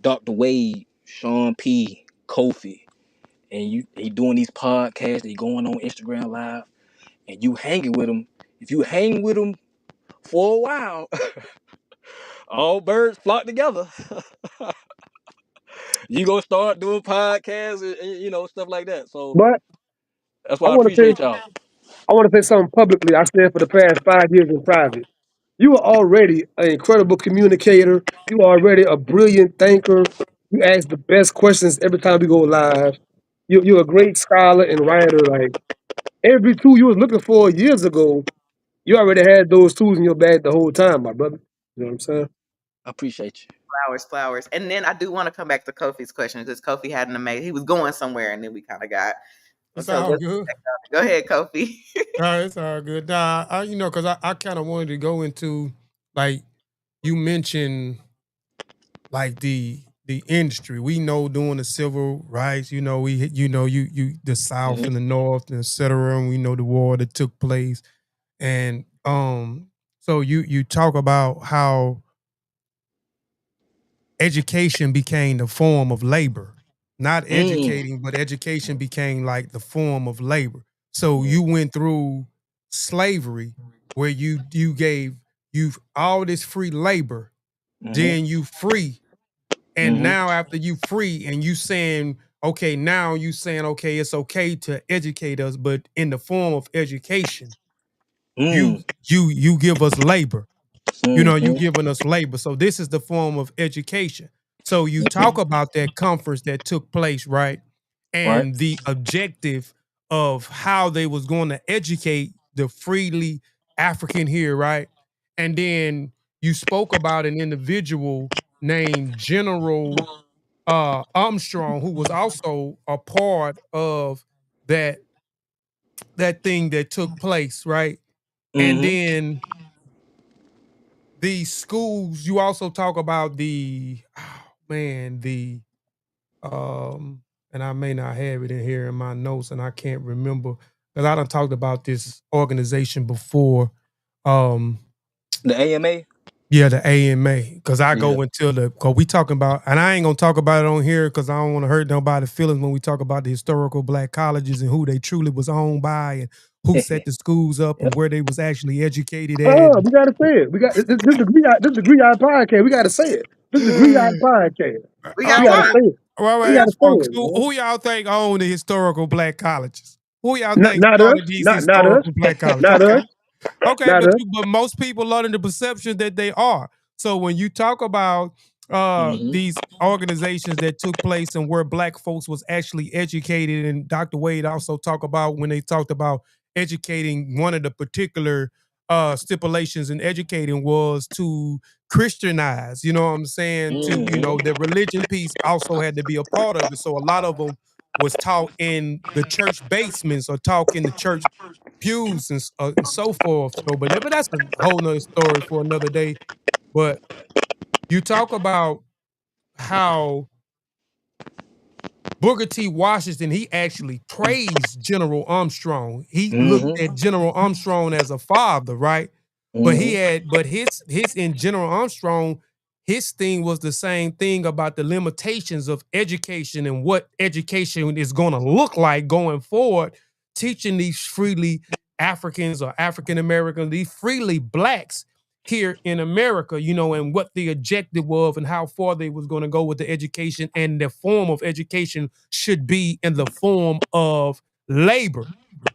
Dr. Wade, Sean P, Kofi, and they doing these podcasts, they going on Instagram Live, and you hanging with them. If you hang with them for a while, all birds flock together. You gonna start doing podcasts and stuff like that. So But that's I why I want to say, appreciate y'all. I want to say something publicly. I said for the past 5 years in private. You are already an incredible communicator. You are already a brilliant thinker. You ask the best questions every time we go live. You're a great scholar and writer. Like every tool you was looking for years ago, you already had those tools in your bag the whole time, my brother. You know what I'm saying? I appreciate you. Flowers. And then I do want to come back to Kofi's question because Kofi had an amazing. He was going somewhere, and then we kind of got. It's So all good. go ahead, Kofi. It's all good. Because I kind of wanted to go into like you mentioned like the industry. We know during the civil rights, you the South Hmm. and the North and et cetera, and we know the war that took place. And so you talk about how education became the form of labor. Not Mm. educating, but education became like the form of labor. So you went through slavery where you gave you all this free labor, Hmm. then you free. And Hmm. now after you free and you saying, okay, now you saying, okay, it's okay to educate us, but in the form of education, you Mm. you give us labor. You Hmm. giving us labor. So this is the form of education. So you talk about that conference that took place, right? Right. And the objective of how they was going to educate the freely African here, right? And then you spoke about an individual named General Armstrong, who was also a part of that that thing that took place, right? And Hmm. then these schools, you also talk about the and I may not have it in here in my notes and I can't remember because I done talked about this organization before. Um The AMA. yeah, the AMA. Cause I Yeah. go until cause we talking about, and I ain't gonna talk about it on here because I don't want to hurt nobody's feelings when we talk about the historical black colleges and who they truly was owned by and who set the schools up and Yep. where they was actually educated at. Oh, we gotta say it. We got this the Griot podcast. We gotta say it. This is the Griot podcast. We We got All gotta right. say it. Well, We I gotta ask say folks, it, who, man. who y'all think own the historical black colleges? Who y'all Not think not us. started these Not us. historical black colleges? Not Okay. us. Okay, Not us. but most people are under the perception that they are. So when you talk about Hmm. these organizations that took place and where black folks was actually educated, and Dr. Wade also talked about when they talked about educating one of the particular stipulations in educating was to Christianize, you know what I'm saying? To, you know, the religion piece also had to be a part of it. So a lot of them was taught in the church basements or taught in the church pews and so forth. So, but that's a whole nother story for another day. But you talk about how Booker T. Washington, he actually praised General Armstrong. He looked at General Armstrong as a father, right? But his in General Armstrong, his thing was the same thing about the limitations of education and what education is going to look like going forward, teaching these freely Africans or African Americans, these freely blacks here in America, you know, and what the objective was and how far they was going to go with the education, and the form of education should be in the form of labor.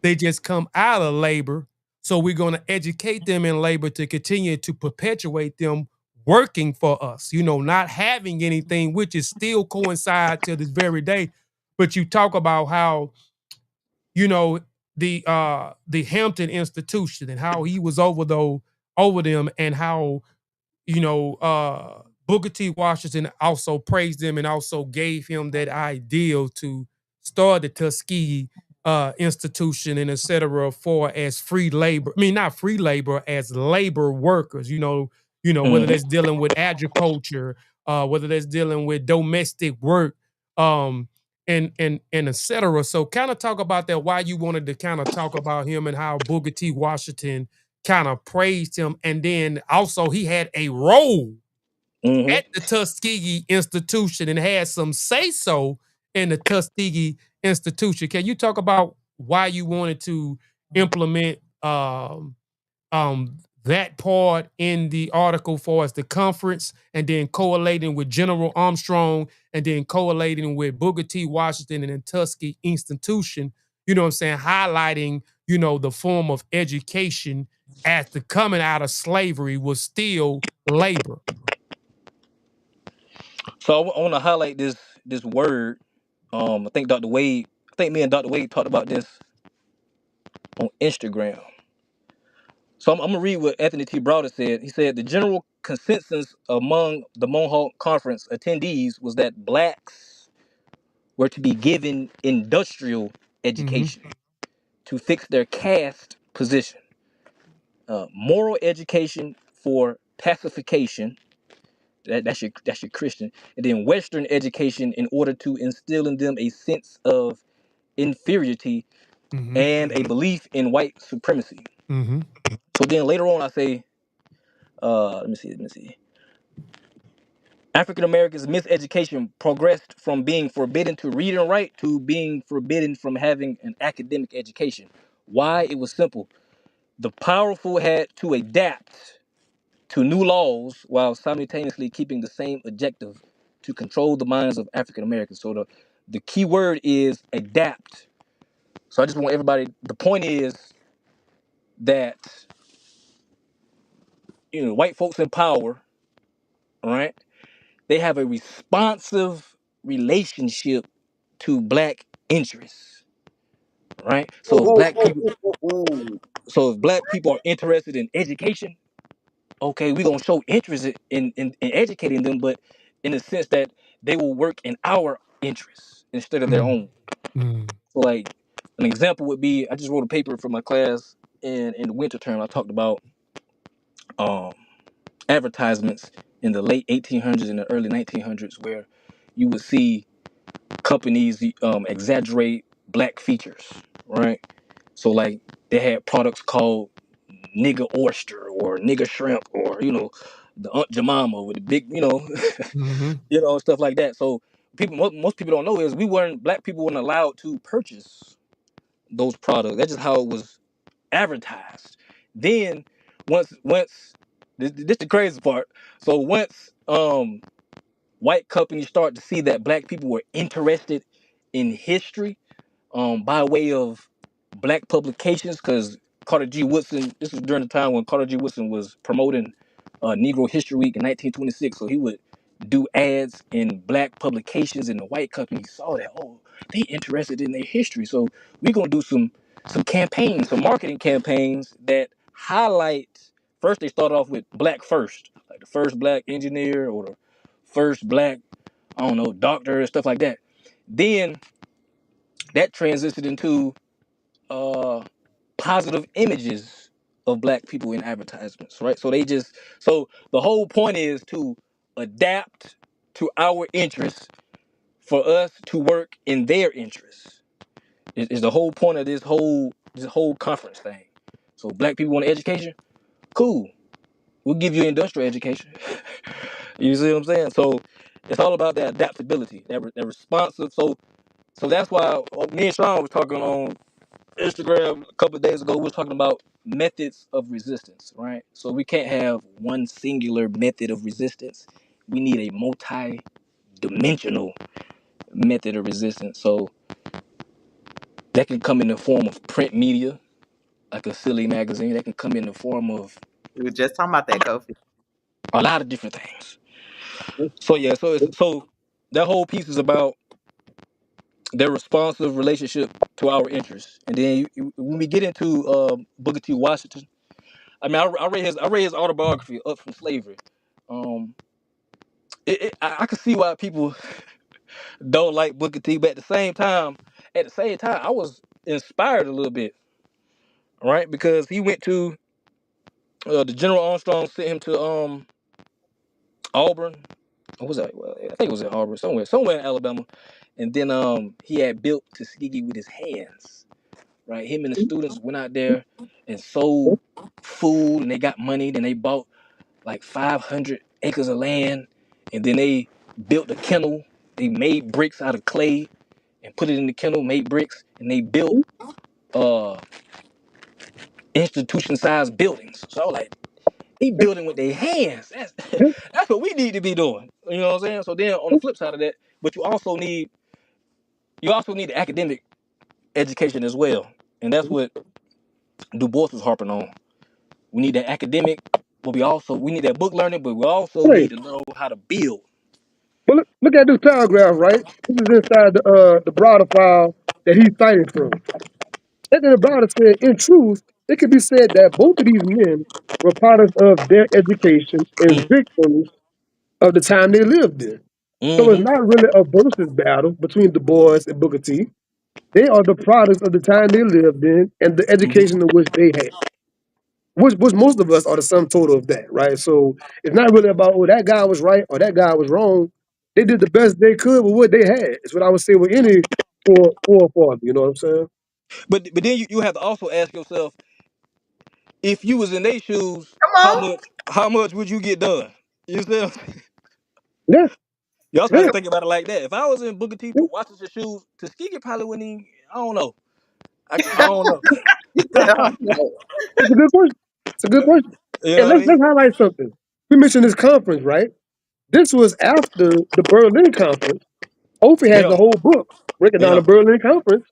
They just come out of labor. So we're going to educate them in labor to continue to perpetuate them working for us, you know, not having anything, which is still coincide to this very day. But you talk about how, you know, the Hampton Institution and how he was over them, and how, you know, Booker T. Washington also praised him and also gave him that ideal to start the Tuskegee institution and et cetera, for as free labor. I mean, not free labor, as labor workers, whether that's dealing with agriculture, whether that's dealing with domestic work, um, and et cetera. So kind of talk about that, why you wanted to kind of talk about him and how Booker T. Washington kind of praised him. And then also he had a role at the Tuskegee Institution and had some say-so in the Tuskegee Institution. Can you talk about why you wanted to implement that part in the article for as the conference, and then correlating with General Armstrong, and then correlating with Booker T. Washington and the Tuskegee Institution, you know what I'm saying, highlighting, you know, the form of education as the coming out of slavery was still labor. So I want to highlight this word. I think me and Dr. Wade talked about this on Instagram. So I'm gonna read what Anthony T. Browder said. He said the general consensus among the Mohawk Conference attendees was that blacks were to be given industrial education to fix their caste position, moral education for pacification. That's your Christian, and then Western education in order to instill in them a sense of inferiority and a belief in white supremacy. So then later on, I say, let me see. African Americans' miseducation progressed from being forbidden to read and write to being forbidden from having an academic education. Why? It was simple. The powerful had to adapt to new laws while simultaneously keeping the same objective, to control the minds of African Americans. So the key word is adapt. So I just want everybody, the point is that, white folks in power, right? They have a responsive relationship to black interests, right? So if black people are interested in education, okay, we're gonna show interest in educating them, but in the sense that they will work in our interests instead of their own. So like an example would be, I just wrote a paper for my class in the winter term. I talked about advertisements in the late 1800s and the early 1900s, where you would see companies exaggerate black features, right? So like they had products called nigger oyster or nigger shrimp, or the Aunt Jemima with the big, stuff like that. So most people don't know is black people weren't allowed to purchase those products. That's just how it was advertised. Then once this the crazy part. So once white companies start to see that black people were interested in history, by way of black publications, because Carter G. Woodson, this was during the time when Carter G. Woodson was promoting Negro History Week in 1926. So he would do ads in black publications, and the white companies saw that, oh, they interested in their history. So we're gonna do some campaigns, some marketing campaigns that highlight. First, they start off with black first, like the first black engineer or the first black, I don't know, doctor and stuff like that. Then that transitioned into uh, positive images of black people in advertisements, right? So the whole point is to adapt to our interests for us to work in their interests. Is the whole point of this whole conference thing. So black people want education, cool. We'll give you industrial education. You see what I'm saying? So it's all about that adaptability, that responsive. So that's why me and Sean was talking on Instagram a couple of days ago. We was talking about methods of resistance, right? So we can't have one singular method of resistance. We need a multi-dimensional method of resistance. So that can come in the form of print media, like a silly magazine. That can come in the form of We were just talking about that, Kofi. a lot of different things. So yeah, so that whole piece is about their responsive relationship to our interests. And then when we get into Booker T. Washington, I mean, I read his autobiography, Up from Slavery. Um, I can see why people don't like Booker T, but at the same time, I was inspired a little bit, right? Because he went to the General Armstrong sent him to Auburn. What was that? Well, I think it was in Auburn, somewhere in Alabama. And then he had built Tuskegee with his hands. Right, him and the students went out there and sold food, and they got money. Then they bought like 500 acres of land, and then they built a kennel. They made bricks out of clay and put it in the kennel, made bricks, and they built uh institution-sized buildings. So I was like, they building with their hands. That's what we need to be doing. You know what I'm saying? So then on the flip side of that, but you also need the academic education as well, and that's what Du Bois was harping on. We need that academic, but we need that book learning, but we also Hey, need to know how to build. well, look at this paragraph, right? This is inside the broader file that he's citing from. And then the broader said, in truth, it could be said that both of these men were products of their education and Mm-hmm. victims of the time they lived there. So it's Mm-hmm. not really a versus battle between Du Bois and Booker T. They are the products of the time they lived in and the Mm-hmm. education in which they had. Which most of us are the sum total of that, right? So it's not really about, oh, that guy was right or that guy was wrong. They did the best they could with what they had. It's what I would say with any forefather, you know what I'm saying? But then you have to also ask yourself, if you was in their shoes, Come how on. much would you get done? You see, Yeah, you also have yeah, to think about it like that. If I was in Booker T. yeah. Washington's shoes, Tuskegee probably wouldn't even. I don't know. I don't know. You said, oh, no. It's a good question. It's a good question. You And know what I let's mean? highlight something. We mentioned this conference, right? This was after the Berlin conference. Kofi has Yeah. the whole book breaking down Yeah. the Berlin conference.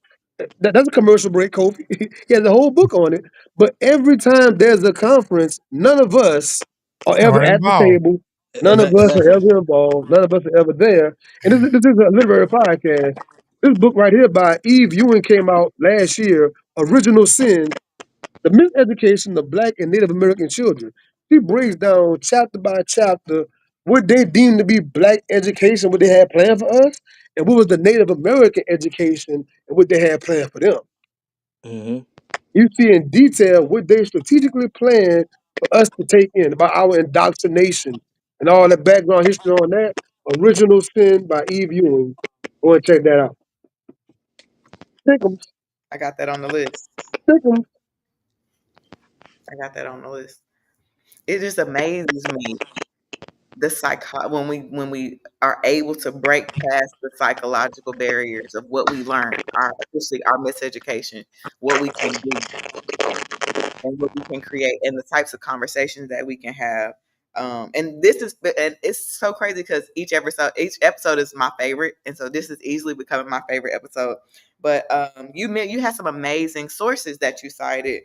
That's a commercial break, Kofi. He has a whole book on it. But every time there's a conference, none of us are ever Are at the involved. table. None of us are Exactly. ever involved. None of us are ever there. And this is a literary podcast. This book right here by Eve Ewing came out last year, Original Sin, the Miseducation of Black and Native American Children. She breaks down chapter by chapter what they deemed to be Black education, what they had planned for us, and what was the Native American education and what they had planned for them. Mm-hmm. You see in detail what they strategically planned for us to take in about our indoctrination and all the background history on that. Original Sin by Eve Ewing. Go and check that out. Take 'em, I got that on the list. take 'em. I got that on the list. It just amazes me the when we are able to break past the psychological barriers of what we learned, our especially our miseducation, what we can do and what we can create and the types of conversations that we can have. And it's so crazy because each episode is my favorite, and so this is easily becoming my favorite episode. But you had some amazing sources that you cited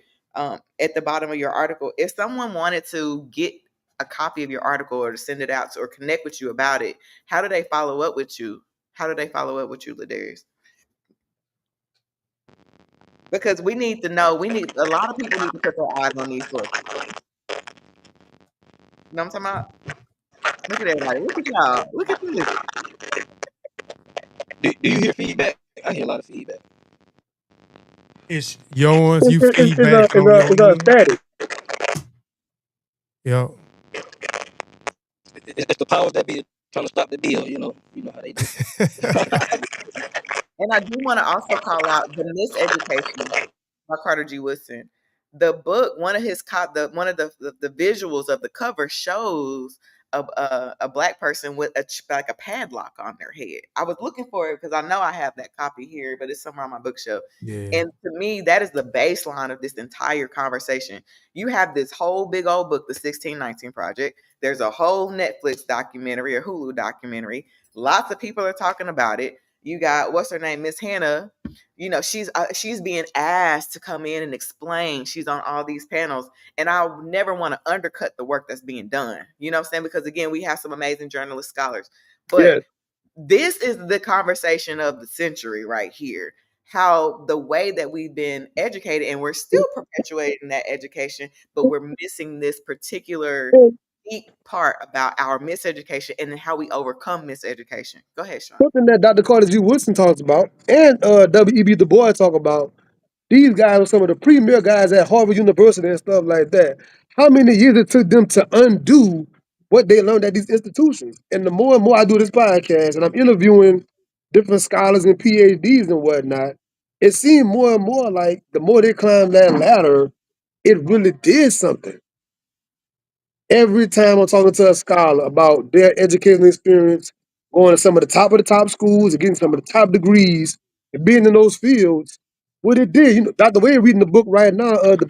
at the bottom of your article. If someone wanted to get a copy of your article or to send it out or connect with you about it, how do they follow up with you? How do they follow up with you, Ladarius? Because we need to know. We need a lot of people need to put their eyes on these sources. You know what I'm talking about? Look at everybody. Look at y'all. Look at this. Do you hear feedback? I hear a lot of feedback. It's yours. You It's feedback on your a end. static. Yep. It's the powers that be trying to stop the deal. You know how they do. And I do want to also call out the Miseducation by Carter G. Woodson. The book, one of the visuals of the cover shows a black person with like a padlock on their head. I was looking for it because I know I have that copy here, but it's somewhere on my bookshelf. Yeah. And to me, that is the baseline of this entire conversation. You have this whole big old book, The 1619 Project. There's a whole Netflix documentary or Hulu documentary. Lots of people are talking about it. You got what's her name, Miss Hannah. You know, she's being asked to come in and explain. She's on all these panels, and I never want to undercut the work that's being done. You know what I'm saying? Because again, we have some amazing journalist scholars, but Yes. this is the conversation of the century right here. How the way that we've been educated, and we're still perpetuating that education, but we're missing this particular deep part about our miseducation and then how we overcome miseducation. Go ahead, Sean. Something that Dr. Carter G. Woodson talks about and W.E.B. Du Bois talk about. These guys were some of the premier guys at Harvard University and stuff like that. How many years it took them to undo what they learned at these institutions? And the more and more I do this podcast and I'm interviewing different scholars and PhDs and whatnot, it seemed more and more like the more they climbed that ladder, it really did something. Every time I'm talking to a scholar about their educational experience, going to some of the top schools and getting some of the top degrees and being in those fields, what it did, Dr. Wade reading the book right now, the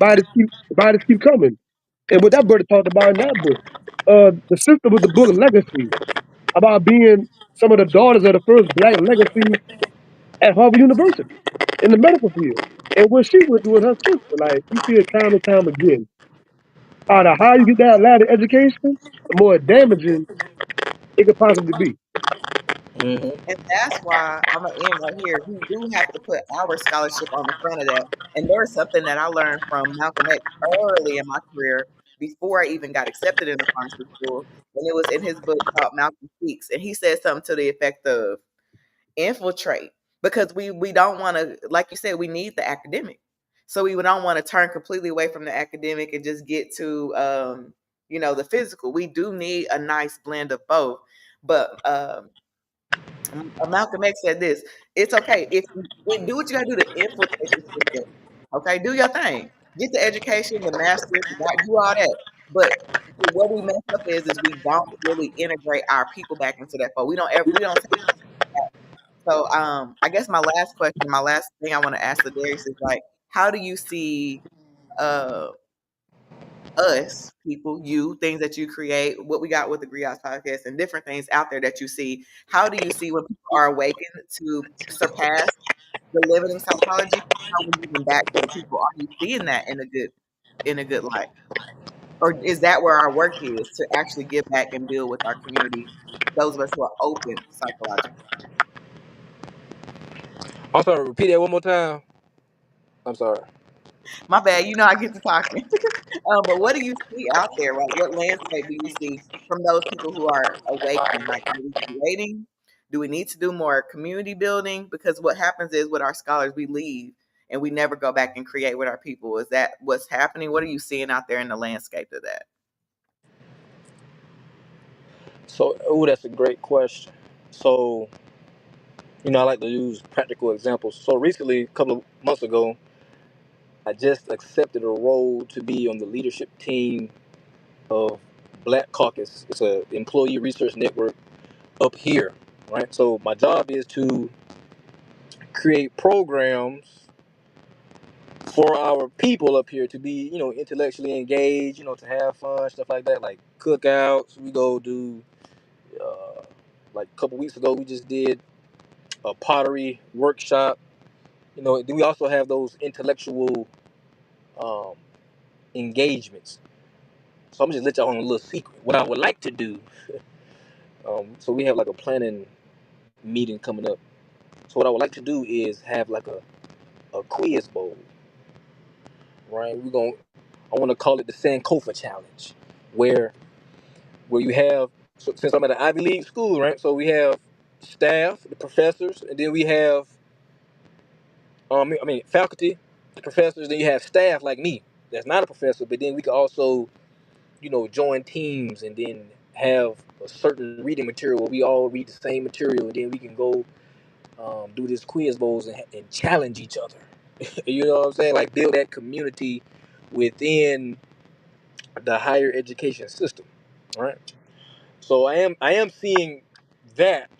bodies keep coming. And what that brother talked about in that book, the sister with the book Legacy, about being some of the daughters of the first black legacy at Harvard University in the medical field. And what she went through with her sister, like you see it time and time again. The higher you get that ladder education, the more damaging it could possibly be. Mm-hmm. And that's why I'm gonna end right here. We do have to put our scholarship on the front of that. And there was something that I learned from Malcolm X early in my career before I even got accepted into pharmacy school. And it was in his book called Malcolm Speaks. And he said something to the effect of infiltrate. Because we don't want to, like you said, we need the academic. So we don't want to turn completely away from the academic and just get to the physical. We do need a nice blend of both. But Malcolm X said this: "It's okay if you do what you got to do to infiltrate the system. Okay, do your thing, get the education, the master's, do all that. But what we mess up is we don't really integrate our people back into that fold. We don't take that. So, I guess my last question, my last thing I want to ask the Darius is like, how do you see uh us people, you, things that you create, what we got with the Griots Podcast and different things out there that you see. How do you see when people are awakened to surpass the limiting psychology? How we giving back to the people? Are you seeing that in a good light? Or is that where our work is to actually give back and build with our community, those of us who are open psychologically? I'm sorry. Repeat that one more time. I'm sorry. My bad, I get to talking. But what do you see out there, right? What landscape do you see from those people who are awakening? Like, are we creating? Do we need to do more community building? Because what happens is with our scholars, we leave and we never go back and create with our people. Is that what's happening? What are you seeing out there in the landscape of that? So, that's a great question. So, I like to use practical examples. So recently, a couple of months ago, I just accepted a role to be on the leadership team of Black Caucus. It's a employee research network up here, right? So my job is to create programs for our people up here to be, intellectually engaged, to have fun, stuff like that, like cookouts. We go do, like a couple weeks ago, we just did a pottery workshop. Then we also have those intellectual um, engagements. So I'm just let y'all on a little secret. What I would like to do. So we have like a planning meeting coming up. So what I would like to do is have like a quiz bowl. right? I want to call it the Sankofa Challenge, where you have, so since I'm at an Ivy League school, right? So we have staff, the professors, and then we have faculty, the professors. Then you have staff like me, that's not a professor, but then we can also, join teams and then have a certain reading material where we all read the same material, and then we can go do this quiz bowls and challenge each other. You know what I'm saying? Like build that community within the higher education system, right? So I am seeing that,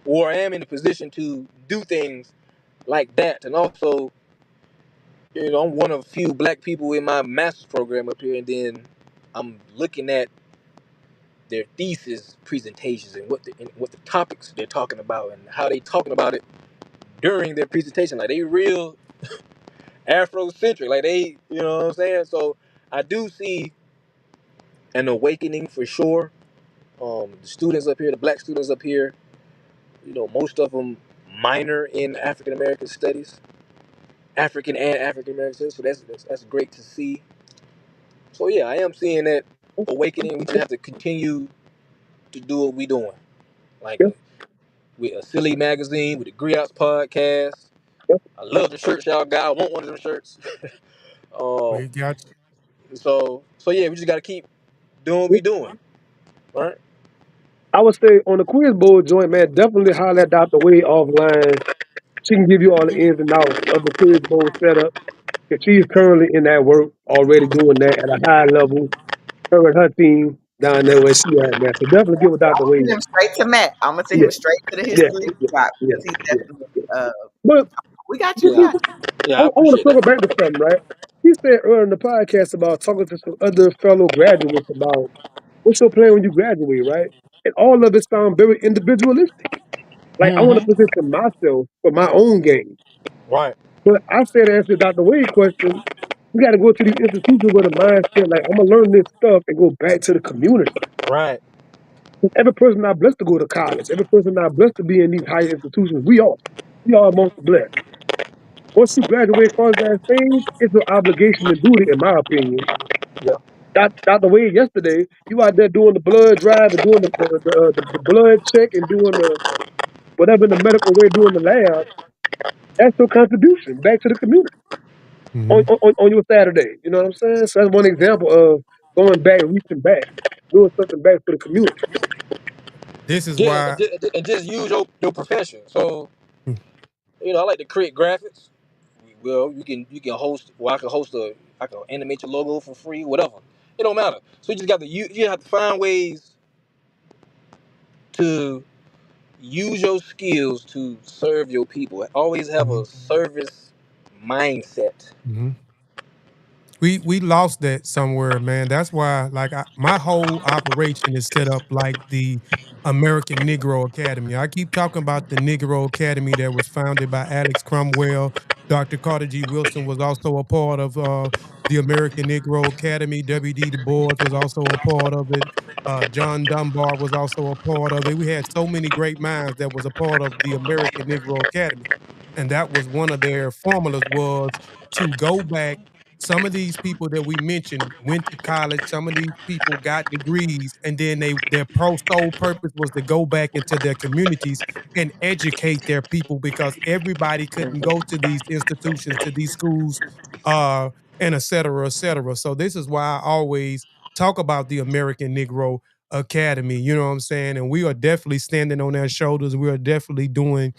or I am in a position to do things like that, and also, I'm one of a few black people in my master's program up here, and then I'm looking at their thesis presentations and what the topics they're talking about and how they talking about it during their presentation. Like they real Afrocentric, like they, you know what I'm saying. So I do see an awakening for sure. The students up here, the black students up here, most of them minor in African American studies, African American studies. So that's great to see. So yeah, I am seeing that awakening. We just have to continue to do what we doing, like Yeah, with a silly magazine, with the Griots Podcast. yeah. I love the shirts y'all got. I want one of them shirts. We um, got you. so yeah, we just got to keep doing what we doing, right? I would say on the quiz bowl joint, man, definitely holler at Dr. Wade offline. She can give you all the ins and outs of the quiz bowl setup. Because she's currently in that work, already doing that at a high level. Her and her team down there where she at, man. So definitely get with I'm Dr. gonna send Wade. him straight to Matt. I'm gonna send Yeah, him straight to the yeah, history yeah, spot yeah, because he yeah, definitely. yeah. Uh, But we got you, Yeah, this, Matt. yeah, I I want to appreciate circle that. back to something, right? He said earlier in the podcast about talking to some other fellow graduates about what's your plan when you graduate, right? And all of it sound very individualistic. Like I want to Mm-hmm. position myself for my own game. Right, But I said to answer Dr. Wade's question, we got to go to these institutions with a mindset like I'm gonna learn this stuff and go back to the community. right. 'Cause every person not blessed to go to college. Every person not blessed to be in these higher institutions. We are amongst the blessed. Once you graduate across that stage, it's your obligation and duty, in my opinion. Yeah, Dr. Wade, yesterday, you out there doing the blood drive and doing the blood check and doing the whatever in the medical way, doing the lab. That's your contribution back to the community on, Hmm. on your Saturday. You know what I'm saying? So that's one example of going back, reaching back, doing something back for the community. This is yeah, why. and just use your profession. So I like to create graphics. Well, you can host. Well, I can animate your logo for free, whatever. It don't matter. So you have to find ways to use your skills to serve your people. Always have a service mindset. Mhm. We lost that somewhere, man. That's why, like, my whole operation is set up like the American Negro Academy. I keep talking about the Negro Academy that was founded by Alex Cromwell. Dr. Carter G. Wilson was also a part of the American Negro Academy. W.D. Du Bois was also a part of it. John Dunbar was also a part of it. We had so many great minds that was a part of the American Negro Academy, and that was one of their formulas was to go back. Some of these people that we mentioned went to college. Some of these people got degrees, and then their sole purpose was to go back into their communities and educate their people because everybody couldn't go to these institutions, to these schools, uh, and et cetera, et cetera. So this is why I always talk about the American Negro Academy. You know what I'm saying? And we are definitely standing on their shoulders. We are definitely doing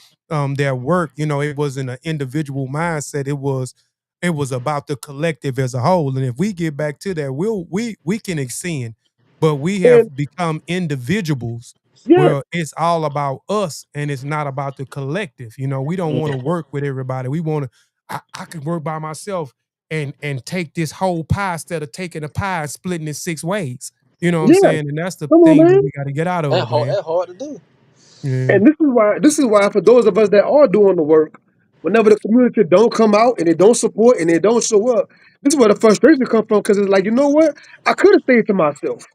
their work. It wasn't an individual mindset. It was about the collective as a whole. And if we get back to that, we can extend. But we And have become individuals yeah, where it's all about us and it's not about the collective. We don't want to work with everybody. We want to I can work by myself and take this whole pie instead of taking the pie and splitting it six ways. You know what I'm yeah, saying? And that's the come on, thing that man. we got to get out That of, hard. man. That hard to do. Yeah. And this is why for those of us that are doing the work, whenever the community don't come out and they don't support and they don't show up, this is where the frustration comes from. Because it's like, you know what? I could have stayed to myself.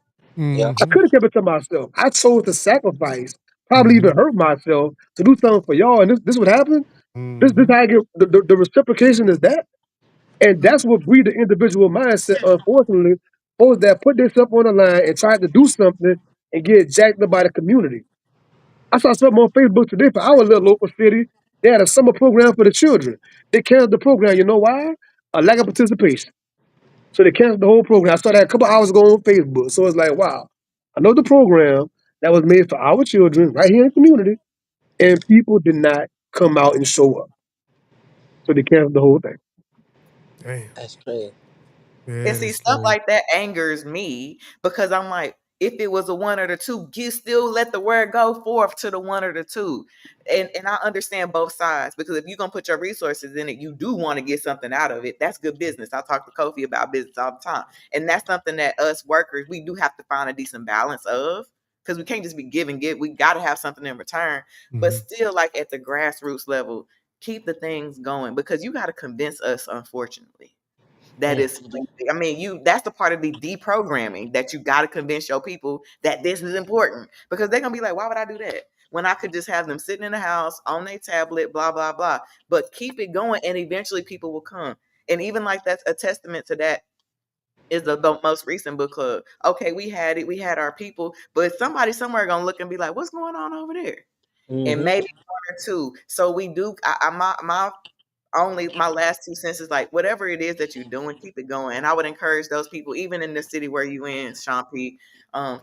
Yeah. I Mm-hmm. could have kept it to myself. I chose to sacrifice, probably even Mm-hmm. hurt myself to do something for y'all. And this what happened. This Mm-hmm. how I get the reciprocation is that. And that's what breed the individual mindset, unfortunately. Folks that put themselves on the line and try to do something and get jacked up by the community. I saw something on Facebook today for our little local city. They had a summer program for the children. They canceled the program. You know why? A lack of participation. So they canceled the whole program. I saw that a couple hours ago on Facebook. So it's like, wow, another program that was made for our children right here in the community, and people did not come out and show up. So they canceled the whole thing. Damn. That's crazy. And Yeah, see, that's stuff crazy. like that angers me because I'm like, if it was a one or the two, you still let the word go forth to the one or the two. And I understand both sides because if you're gonna put your resources in it, you do want to get something out of it. That's good business. I talk to Kofi about business all the time. And that's something that us workers, we do have to find a decent balance of because we can't just be giving, give. We gotta have something in return. But Mhm. still, like at the grassroots level, keep the things going because you gotta convince us, unfortunately. That Mm. is, I mean, that's the part of the deprogramming that you got to convince your people that this is important because they're gonna be like, why would I do that when I could just have them sitting in the house on their tablet, blah blah blah. But keep it going, and eventually people will come. And even like that's a testament to that is the most recent book club. Okay, we had it, we had our people, but somebody somewhere gonna look and be like, what's going on over there? And Mm-hmm. maybe one or two. So we do. My only my last 2 cents is like whatever it is that you're doing, keep it going. And I would encourage those people, even in the city where you in, Sean P,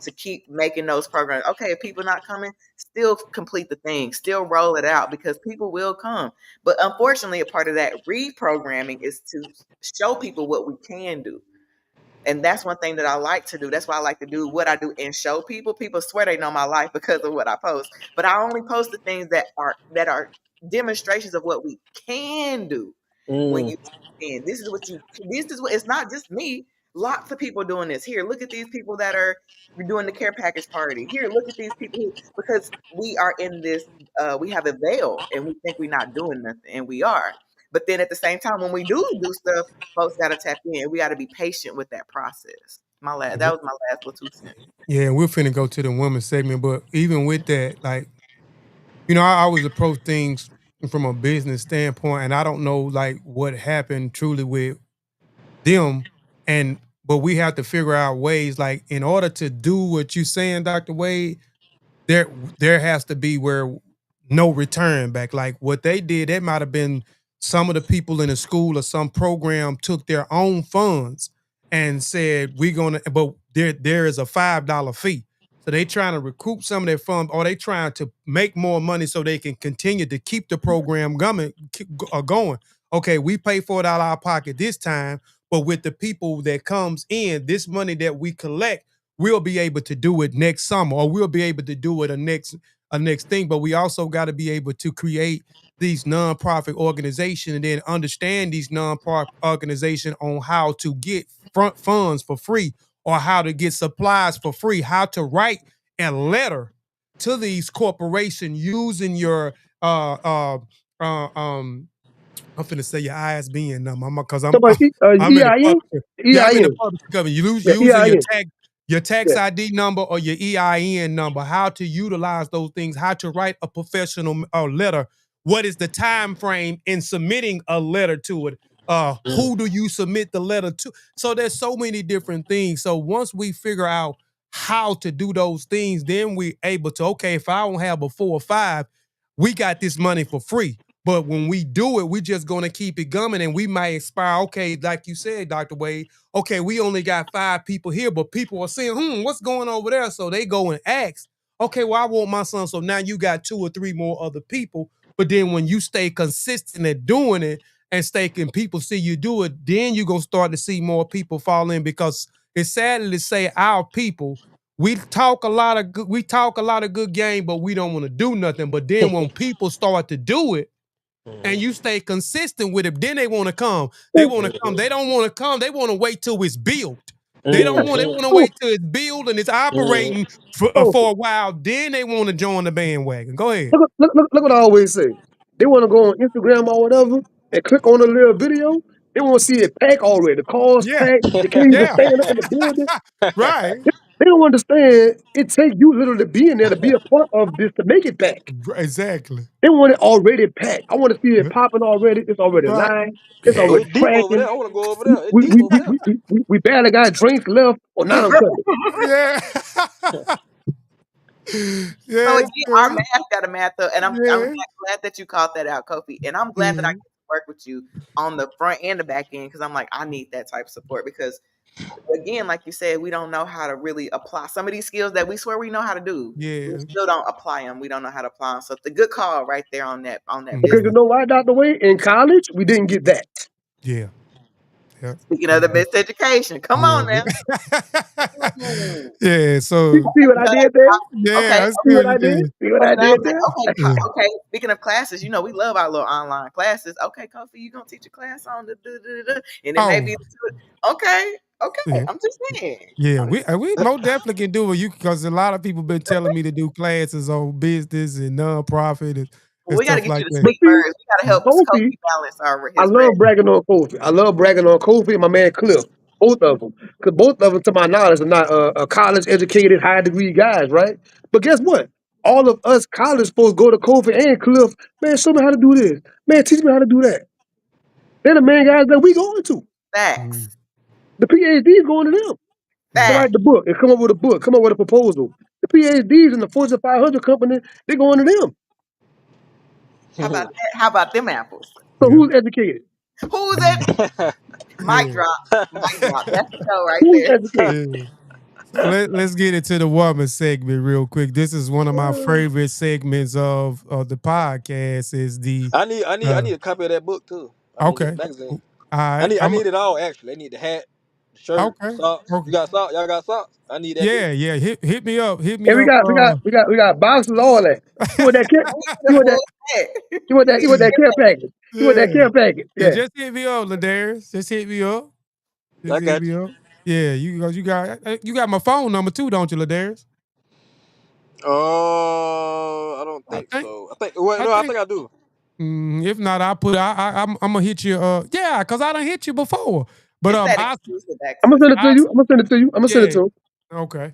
to keep making those programs. Okay, if people not coming, still complete the thing, still roll it out because people will come. But unfortunately, a part of that reprogramming is to show people what we can do. And that's one thing that I like to do. That's why I like to do what I do and show people. People swear they know my life because of what I post. But I only post the things that are demonstrations of what we can do when Mm. you can. This is what it's not just me. Lots of people doing this. Here, look at these people that are doing the care package party. Here, look at these people because we are in this we have a veil and we think we're not doing nothing and we are. But then at the same time, when we do stuff, folks got to tap in. We got to be patient with that process. That was my last little 2 cents. Yeah, and we're finna go to the women's segment, but even with that, like, I always approach things from a business standpoint, and I don't know like what happened truly with them, and but we have to figure out ways, like, in order to do what you're saying, Dr. Wade, there there has to be where no return back. Like what they did, that might have been some of the people in the school or some program took their own funds and said, we're gonna, but there is a $5 fee. So they trying to recoup some of their funds, or they trying to make more money so they can continue to keep the program going. Okay, we pay for it out of our pocket this time, but with the people that comes in, this money that we collect, we'll be able to do it next summer, or we'll be able to do it a next thing. But we also got to be able to create these nonprofit organizations and then understand these nonprofit organizations on how to get front funds for free, or how to get supplies for free, how to write a letter to these corporations using your uh um I'm finna say your ISBN number, because I'm Somebody, I'm in the EIN? public. Yeah, I'm in the EIN. public government. You Yeah, using your EIN. tax Yeah. ID number or your EIN number, how to utilize those things, how to write a professional letter. What is the time frame in submitting a letter to it? Mm. Who do you submit the letter to? So there's so many different things. So once we figure out how to do those things, then we able to, okay, if I don't have a 4 or 5, we got this money for free. But when we do it, we just gonna keep it coming, and we might expire. Okay, like you said, Dr. Wade. Okay, we only got 5 people here, but people are saying, what's going over there? So they go and ask. Okay, well, I want my son. So now you got 2 or 3 more other people. But then when you stay consistent at doing it and and people see you do it, then you're gonna start to see more people fall in, because it's sad to say our people, we talk a lot of good game, but we don't want to do nothing. But then when people start to do it, and you stay consistent with it, then they want to come. They want to come. They don't want to come. They want to wait till it's built. They don't want. They Mm-hmm. want to Oh, wait till it's built and it's Mm-hmm. operating oh, for a while. Then they want to join the bandwagon. Go ahead. look what I always say. They want to go on Instagram or whatever and click on a little video. They want to see it packed already. The cars Yeah. packed. They can't even Yeah. stand up in the building. Right. They don't understand it takes you literally being there to be a part of this to make it back. Exactly. They want it already packed. I want to see it Yeah. popping already. It's already Right. lined. It's Oh, Yeah. already it's deep over there. cracking. I want to go over We, there. It's we, deep we, over we, there. we barely got drinks left. Well, now I'm coming. Yeah. So Yes, again, our sir. math got a math up, and I'm Yeah. glad that you called that out, Kofi. And I'm glad that I Mhm. get to work with you on the front and the back end because I'm like, I need that type of support because again, like you said, we don't know how to really apply some of these skills that we swear we know how to do. We Yeah. still don't apply them. We don't know how to apply them. So it's a good call right there on that Because you Mhm. business. know why, Dr. Wade? In college, we didn't get that. Yeah. Yeah. Speaking of the miseducation, come Yeah. on now. Mm. Yeah. See, So see what I No, did there? okay, yeah, I See see what what I you did? did. See what so I now, did there? Yeah. okay. Speaking of classes, you know we love our little online classes. Okay, Kofi, you gonna teach a class on the, and it may Oh, be okay. yeah. I'm just saying. Yeah, we most definitely can do it. You because a lot of people been telling me to do classes on business and nonprofit and We got to stuff get you like the that. But sweet see, birds. We got to help Kofi, Kofi balance I his love rest. bragging on Kofi. I love bragging on Kofi and my man Cliff. Both of them. Because both of them, to my knowledge, are not college educated, high degree guys, right? But guess what? All of us college folks go to Kofi and Cliff. Man, show me how to do this. Man, teach me how to do that. They're the main guys that we going to. Mm, Facts, The PhDs going to them to mm, write the facts. book and come up with a book, come up with a proposal. The PhDs in the Fortune 500 company, they going to them. How about that? How about them apples? So yeah. who's educated? Who's it? Mm, Mic yeah. drop. Mic drop. That's the show right Who's there. educated? Yeah. So let's get into the woman segment real quick. This is one of my favorite segments of the podcast. Is the I uh need a copy of that book too. I mean, this okay. magazine. All right. I I'm need it all actually. I need the hat, the shirt, okay. socks. Okay. You got socks? Y'all got socks? I need that too. Yeah, yeah. Hit me up. Hit me And we up. got we got we got we got boxes, all that. You want that kit? I need You the want full that? set. You want that care package? You want that Yeah. care package? Yeah, Yeah. just hit me up, Ladarius. Just hit me up. I Just hit got me you. up. Yeah, you got my phone number too, don't you, Ladarius? I don't I think think so. I think. Well, I no, I think think I do. if not, I'll put I'm gonna hit you. Yeah, cause I done hit you before. But It's that I exclusive I'm gonna access. send it to I you. I'm gonna send it to you. I'm gonna send it yeah to him. okay.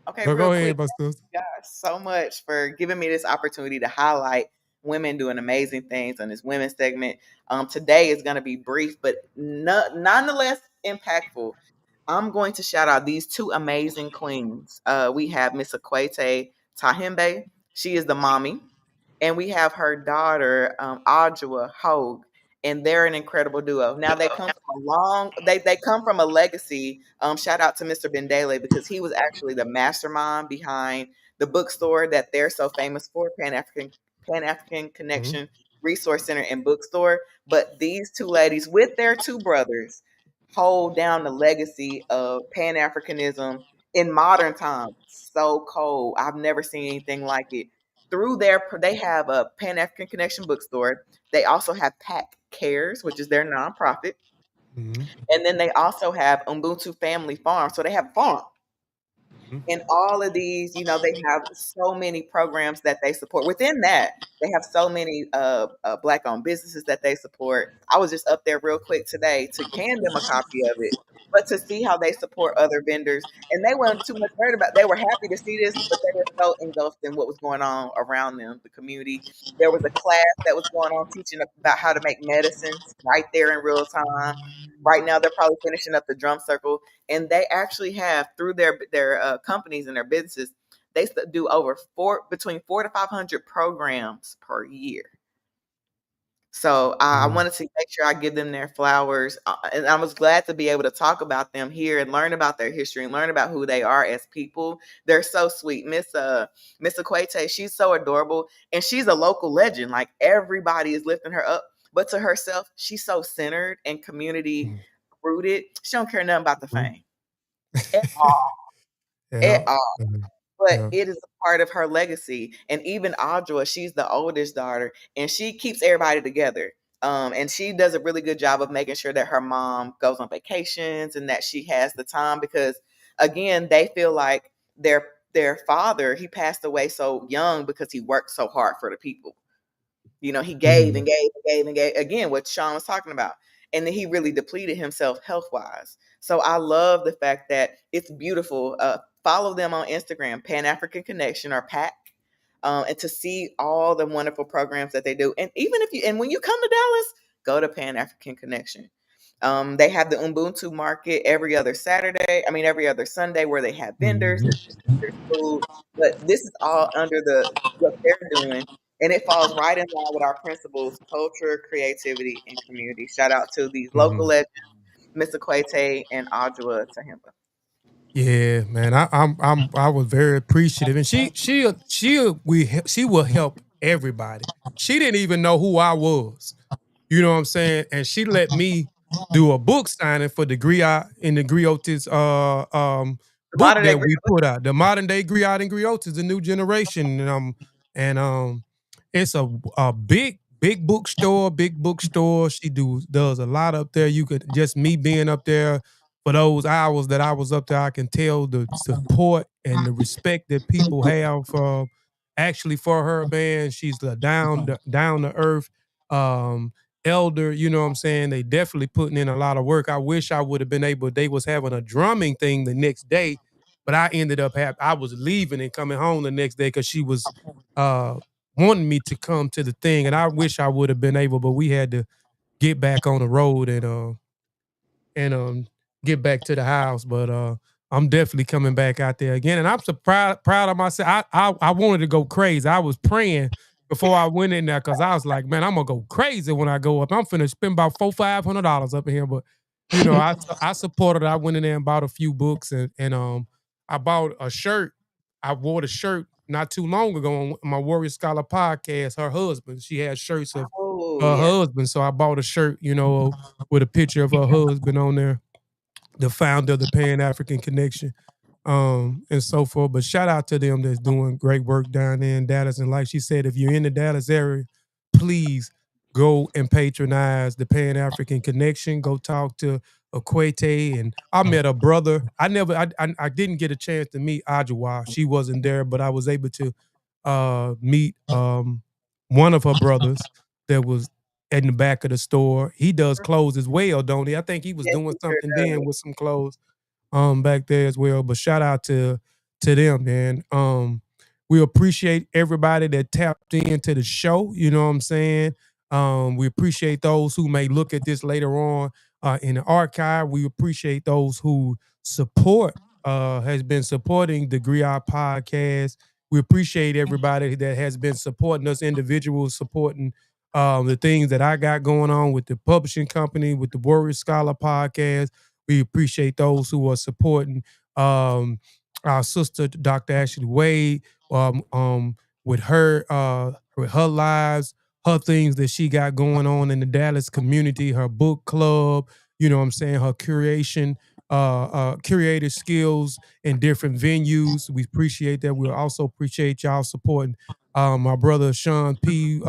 Okay, But real go quick. ahead, my sister. Guys so much for giving me this opportunity to highlight women doing amazing things on this women's segment. Today is going to be brief, but nonetheless impactful. I'm going to shout out these two amazing queens. We have Miss Akwete Tahimbe. She is the mommy. And we have her daughter, Audra Hogue, and they're an incredible duo. Now they come from a they come from a legacy. Shout out to Mr. Bendele because he was actually the mastermind behind the bookstore that they're so famous for, Pan African Mhm. Connection Resource Center and Bookstore. But these two ladies, with their two brothers, hold down the legacy of Pan Africanism in modern times. So cold. I've never seen anything like it through they have a Pan African Connection bookstore. They also have Pack Cares, which is their nonprofit, Mhm. and then they also have Ubuntu Family Farm. So they have a farm. Mhm. And all of these, they have so many programs that they support. Within that, they have so many Black-owned businesses that they support. I was just up there real quick today to hand them a copy of it, but to see how they support other vendors. And they weren't too much worried about. They were happy to see this, but they were so engulfed in what was going on around them, the community. There was a class that was going on teaching about how to make medicines right there in real time. Right now, they're probably finishing up the drum circle, and they actually have through their companies and their businesses, they do over between 400 to 500 programs per year. So I Mhm. wanted to make sure I give them their flowers, and I was glad to be able to talk about them here and learn about their history and learn about who they are as people. They're so sweet, Miss Equate. She's so adorable, and she's a local legend. Like everybody is lifting her up, but to herself, she's so centered and community Mhm. rooted. She don't care nothing about the Mhm. fame at all, at Yeah. all. Mhm. But Yeah. it is a part of her legacy. And even Audra, she's the oldest daughter, and she keeps everybody together. And she does a really good job of making sure that her mom goes on vacations and that she has the time because, again, they feel like their father, he passed away so young because he worked so hard for the people. He gave Mhm. and gave and gave and gave. Again, what Sean was talking about. and then he really depleted himself health wise. So I love the fact that it's beautiful. Follow them on Instagram, Pan African Connection or PAC. And to see all the wonderful programs that they do. And even if you, and when you come to Dallas, go to Pan African Connection. They have the Ubuntu market every other every other Sunday, where they have vendors, there's food. But this is all under what they're doing. And it falls right in line with our principles: culture, creativity, and community. Shout out to these local legends, Mr. Kwete and Ajua Tahimba. Yeah, man, I was very appreciative, and she will help everybody. She didn't even know who I was, you know what I'm saying, and she let me do a book signing for the Griot in the Griots The book modern day that we put out, the modern day Griot and Griots, the new generation, and it's a big bookstore. She does a lot up there. You could just me being up there for those hours that I was up there, I can tell the support and the respect that people have actually for her, man. She's the down to earth elder, you know what I'm saying? They definitely putting in a lot of work. I wish I would have been able, they was having a drumming thing the next day, but I ended up I was leaving and coming home the next day because she was uh wanting me to come to the thing, and I wish I would have been able, but we had to get back on the road and get back to the house. But I'm definitely coming back out there again, and I'm so proud of myself. I wanted to go crazy. I was praying before I went in there because I was like, man, I'm gonna go crazy when I go up. I'm finna spend about $400-500 up in here, but you know, I supported. I went in there and bought a few books, and I bought a shirt. I wore the shirt not too long ago on my Warrior Scholar podcast. Her husband, she had shirts of Oh, her yeah. husband, so I bought a shirt, you know, with a picture of her husband on there, the founder of the Pan African Connection, and so forth. But shout out to them that's doing great work down there in Dallas. And like she said, if you're in the Dallas area, please go and patronize the Pan African Connection. Go talk to Akwete. And I met a brother. I didn't get a chance to meet Ajawa. She wasn't there, but I was able to meet one of her brothers that was in the back of the store. He does clothes as well, don't he? I think he was Yes, doing he sure something does. then with some clothes back there as well. But shout out to them, man. We appreciate everybody that tapped into the show. You know what I'm saying? We appreciate those who may look at this later on in the archive. We appreciate those who has been supporting the Griot Podcast. We appreciate everybody that has been supporting us, individuals supporting the things that I got going on with the publishing company, with the Warrior Scholar Podcast. We appreciate those who are supporting our sister, Dr. Ashley Wade, with with her lives, her things that she got going on in the Dallas community, her book club, you know what I'm saying, her creative skills in different venues. We appreciate that. We also appreciate y'all supporting my brother Sean P.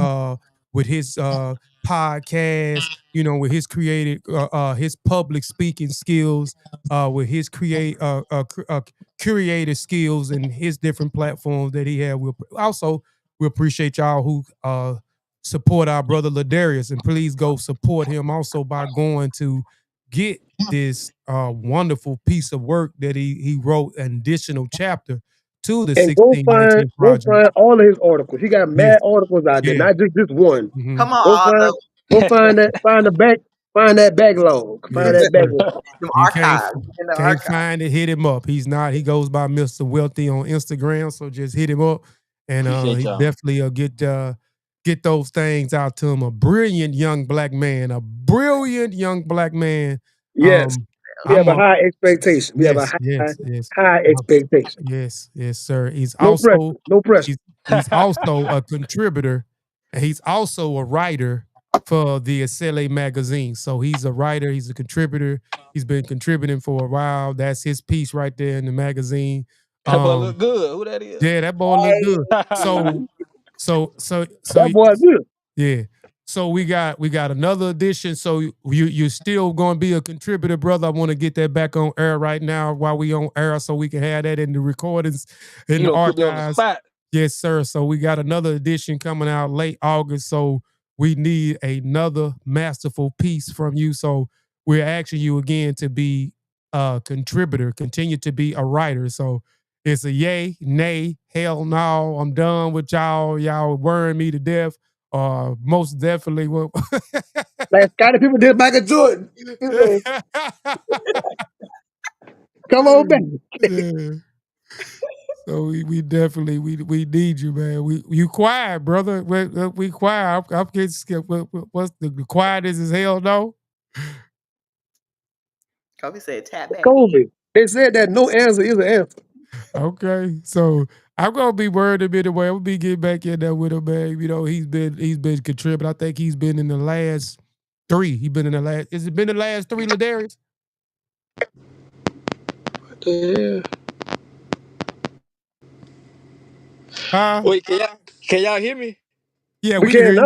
With his podcast, you know, with his public speaking skills, with his curated skills and his different platforms that he had. We appreciate y'all who support our brother Ladarius, and please go support him also by going to get this wonderful piece of work that he wrote, an additional chapter to the And 1619 go project. find all of his articles. He got Yes, mad articles out there, yeah. not just one. Mhm. Come on, Go Aldo. find that, find that backlog. Find Yes, that sir. backlog. Them You archives in the can't archive. find it, hit him up. He goes by Mr. Wealthy on Instagram, so just hit him up, and Appreciate he y'all. definitely get those things out to him. A brilliant young black man, a brilliant young black man. Yes. We have I'm a a high expectation. We have a Yes, yes, yes. high Uh, expectation. yes, yes, sir. No pressure. No pressure. He's also a contributor, and he's also a writer for the SLA magazine. So he's a writer, he's a contributor. He's been contributing for a while. That's his piece right there in the magazine. That boy Um, look good. Who that is? yeah, that boy look good. So, so That boy good. yeah. So we got another edition. So you're still going to be a contributor, brother. I want to get that back on air right now while we on air, so we can have that in the recordings, in You the don't put me on the archives. spot. Yes, sir. So we got another edition coming out late August. So we need another masterful piece from you. So we're asking you again to be a contributor, continue to be a writer. So it's a yay, nay, hell no. I'm done with y'all. Y'all worrying me to death. Most definitely will. Like Scotty people did Michael Jordan. You know, come on back. Yeah. So we definitely we need you, man. You quiet, brother. We quiet. I'm getting scared. What's the quietest as hell? No. Kobe said tap back in. COVID. They said that no answer is an answer. Okay, so I'm gonna be worried a bit away. I'm gonna be getting back in there with him, man. You know, he's been contributing. I think he's been in the last three. He's been in the last. Has it been the last three, Ladarius? Yeah. Huh? Wait, can y'all hear me? Yeah, We we can can hear you.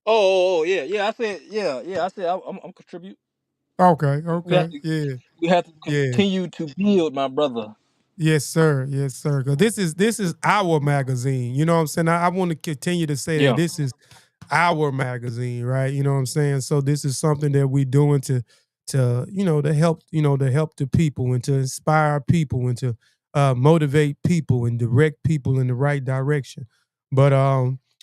now. Yeah. I said, yeah. I said, I'm contribute. Okay, We have okay, to, yeah, we have to yeah. continue to build, my brother. Yes, sir. Yes, sir. Because this is our magazine. You know what I'm saying? I want to continue to say that Yeah. this is our magazine, right? You know what I'm saying? So this is something that we're doing to help the people and to inspire people and to motivate people and direct people in the right direction. But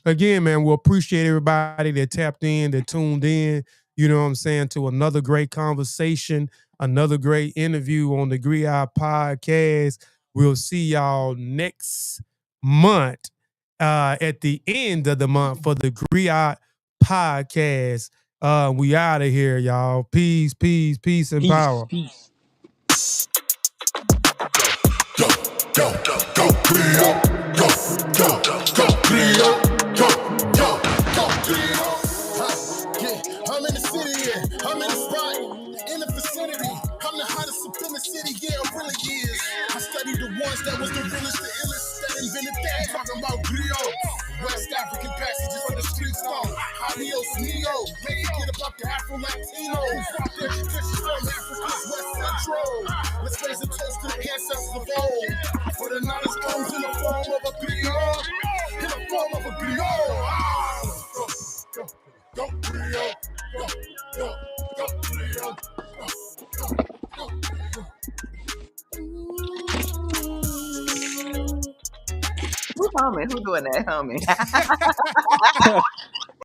again, man, we'll appreciate everybody that tapped in, that tuned in, you know what I'm saying, to another great conversation, another great interview on the Griot Podcast. We'll see y'all next month at the end of the month for the Griot Podcast. We out of here, y'all. Peace, peace, peace, and Peace, power. peace. Go, go, go, Grio. Go, go, go, Grio. Go, go, go, Grio. Yeah, I'm in the city, yeah. I'm in the spot, in the vicinity. I'm the hottest up in the city, yeah, it really is. I studied the ones that was the realest, the illest, that invented that. Talking about Griots. West African passages from the street stone. Adios, Neo. Make it get up the Afro Latinos. Their traditions from Africa's West Central. Let's raise a toast to the ancestors of old. For the knowledge comes in the form of a griot. In the form of a griot. Go, griot. Go, go, go, griot. Go, go, Who humming? Who doing that humming?